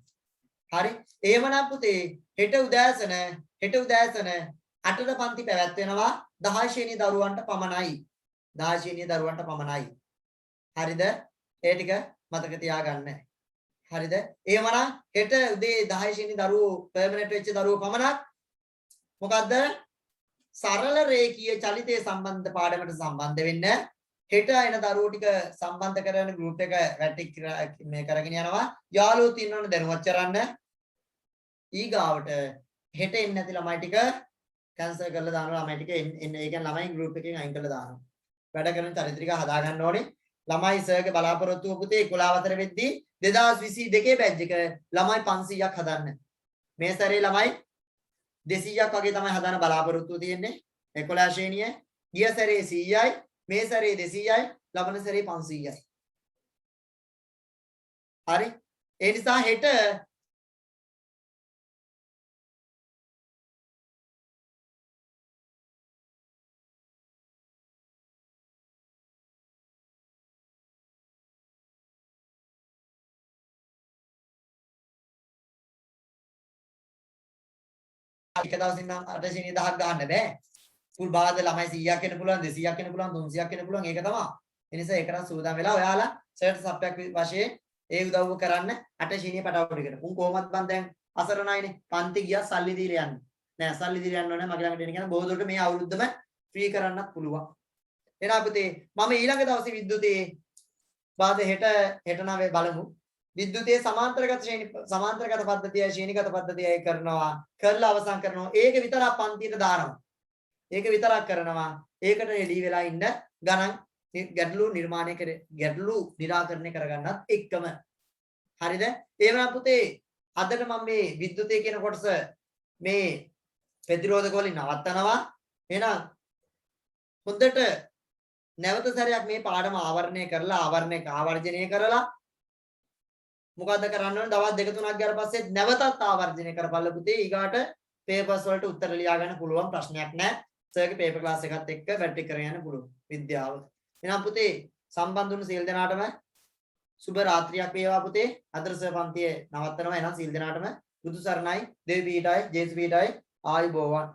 Speaker 1: හරි. එහෙමනම් පුතේ හෙට උදෑසන 8ට පන්ති පැවැත්වෙනවා 10 ශ්‍රේණිය දරුවන්ට පමණයි. 10 ශ්‍රේණිය දරුවන්ට පමණයි. හරිද? ඒ ටික මතක තියාගන්න. හරිද? එහෙමනම් හෙට උදේ 10 ශ්‍රේණි දරුවෝ පර්මනන්ට් වෙච්ච දරුවෝ පමණක් මොකද්ද? සරල රේඛීය චලිතයේ සම්බන්ධ පාඩමට සම්බන්ධ වෙන්න. හෙට එන දරුවෝ ටික සම්බන්ධ කරගෙන ගෲප් එක වැටික් මේ කරගෙන යනවා. යාළුවෝ ඉන්නවනේ දැනුවත් කරන්න. ඊගාවට හෙට එන්නේ නැති ළමයි ටික කැන්සල් කරලා දානවා. ළමයි ටික එන්නේ ඒ කියන්නේ ළමයි ගෲප් එකෙන් අයින් කරලා දානවා. වැඩ කරන චරිත ටික හදා ගන්න ඕනේ. ළමයි සර්ගේ බලාපොරොත්තුව පුතේ 11 වතර වෙද්දී 2022 බැච් එක ළමයි 500ක් හදන්න. මේ සැරේ ළමයි 200ක් වගේ තමයි හදන්න බලාපොරොත්තුව තියෙන්නේ. 11 ශ්‍රේණිය. ගිය සැරේ 100යි, මේ සැරේ 200යි, ලබන සැරේ 500යි. හරි? ඒ නිසා හෙට එක දවසින් නම් 8 ශ්‍රේණිය 10ක් ගන්න බෑ. ෆුල් බාද ළමයි 100ක් වෙන්න පුළුවන් 200ක් වෙන්න පුළුවන් 300ක් වෙන්න පුළුවන් ඒක තමයි. ඒ නිසා ඒකට සූදානම් වෙලා ඔයාලා සර්ට් සප්යක් වශයෙන් ඒ උදව්ව කරන්න 8 ශ්‍රේණිය පටව ටිකට. උන් කොහොමත් බන් දැන් අසරණයිනේ. පන්ති ගියා සල්ලි දීලා යන්නේ. නෑ සල්ලි දීලා යන්න ඕනේ මගේ ළඟට එන්න කියන බොහෝ දුරට මේ අවුරුද්දම ෆ්‍රී කරන්නත් පුළුවන්. එහෙනම් පුතේ මම ඊළඟ දවසේ විද්‍යුතේ බාද හෙට නම් බලමු. විද්‍යුතයේ සමාන්තරගත පද්ධතියයි ශ්‍රේණිගත පද්ධතියයි කරනවා. කරලා අවසන් කරනවා. ඒක විතරක් පන්තියට දානවා. ඒක විතරක් කරනවා. ඒකට රෙඩි වෙලා ඉන්න ගණන් ගැටලු නිරාකරණය කරගන්නත් එක්කම. හරිද? එහෙනම් පුතේ අදට මම මේ විද්‍යුතය කියන කොටස මේ ප්‍රතිරෝධක වලින් නවත්තනවා. එහෙනම් හොඳට නැවත සැරයක් මේ පාඩම ආවරණය කරලා ආවර්ජනය කරලා මොකද්ද කරන්න ඕනේ? දවස් දෙක තුනක් ගියාට පස්සේ නැවතත් ආවර්ජනය කරපළ පුතේ. ඊගාට පේපර්ස් වලට උත්තර ලියා ගන්න පුළුවන්, ප්‍රශ්නයක් නැහැ. සර්ගේ පේපර් ක්ලාස් එකත් එක්ක වැටි කරගෙන යන්න පුළුවන් විද්‍යාව. එහෙනම් පුතේ සම්බන්ධ වුණු සියලු දෙනාටම සුබ රාත්‍රියක් වේවා පුතේ. අදට සර් පන්තියේ නවත්තනවා. එහෙනම් සියලු දෙනාටම බුදු සරණයි, දේව පීඨයි, ජේසු පීඨයි, ආයුබෝවන්.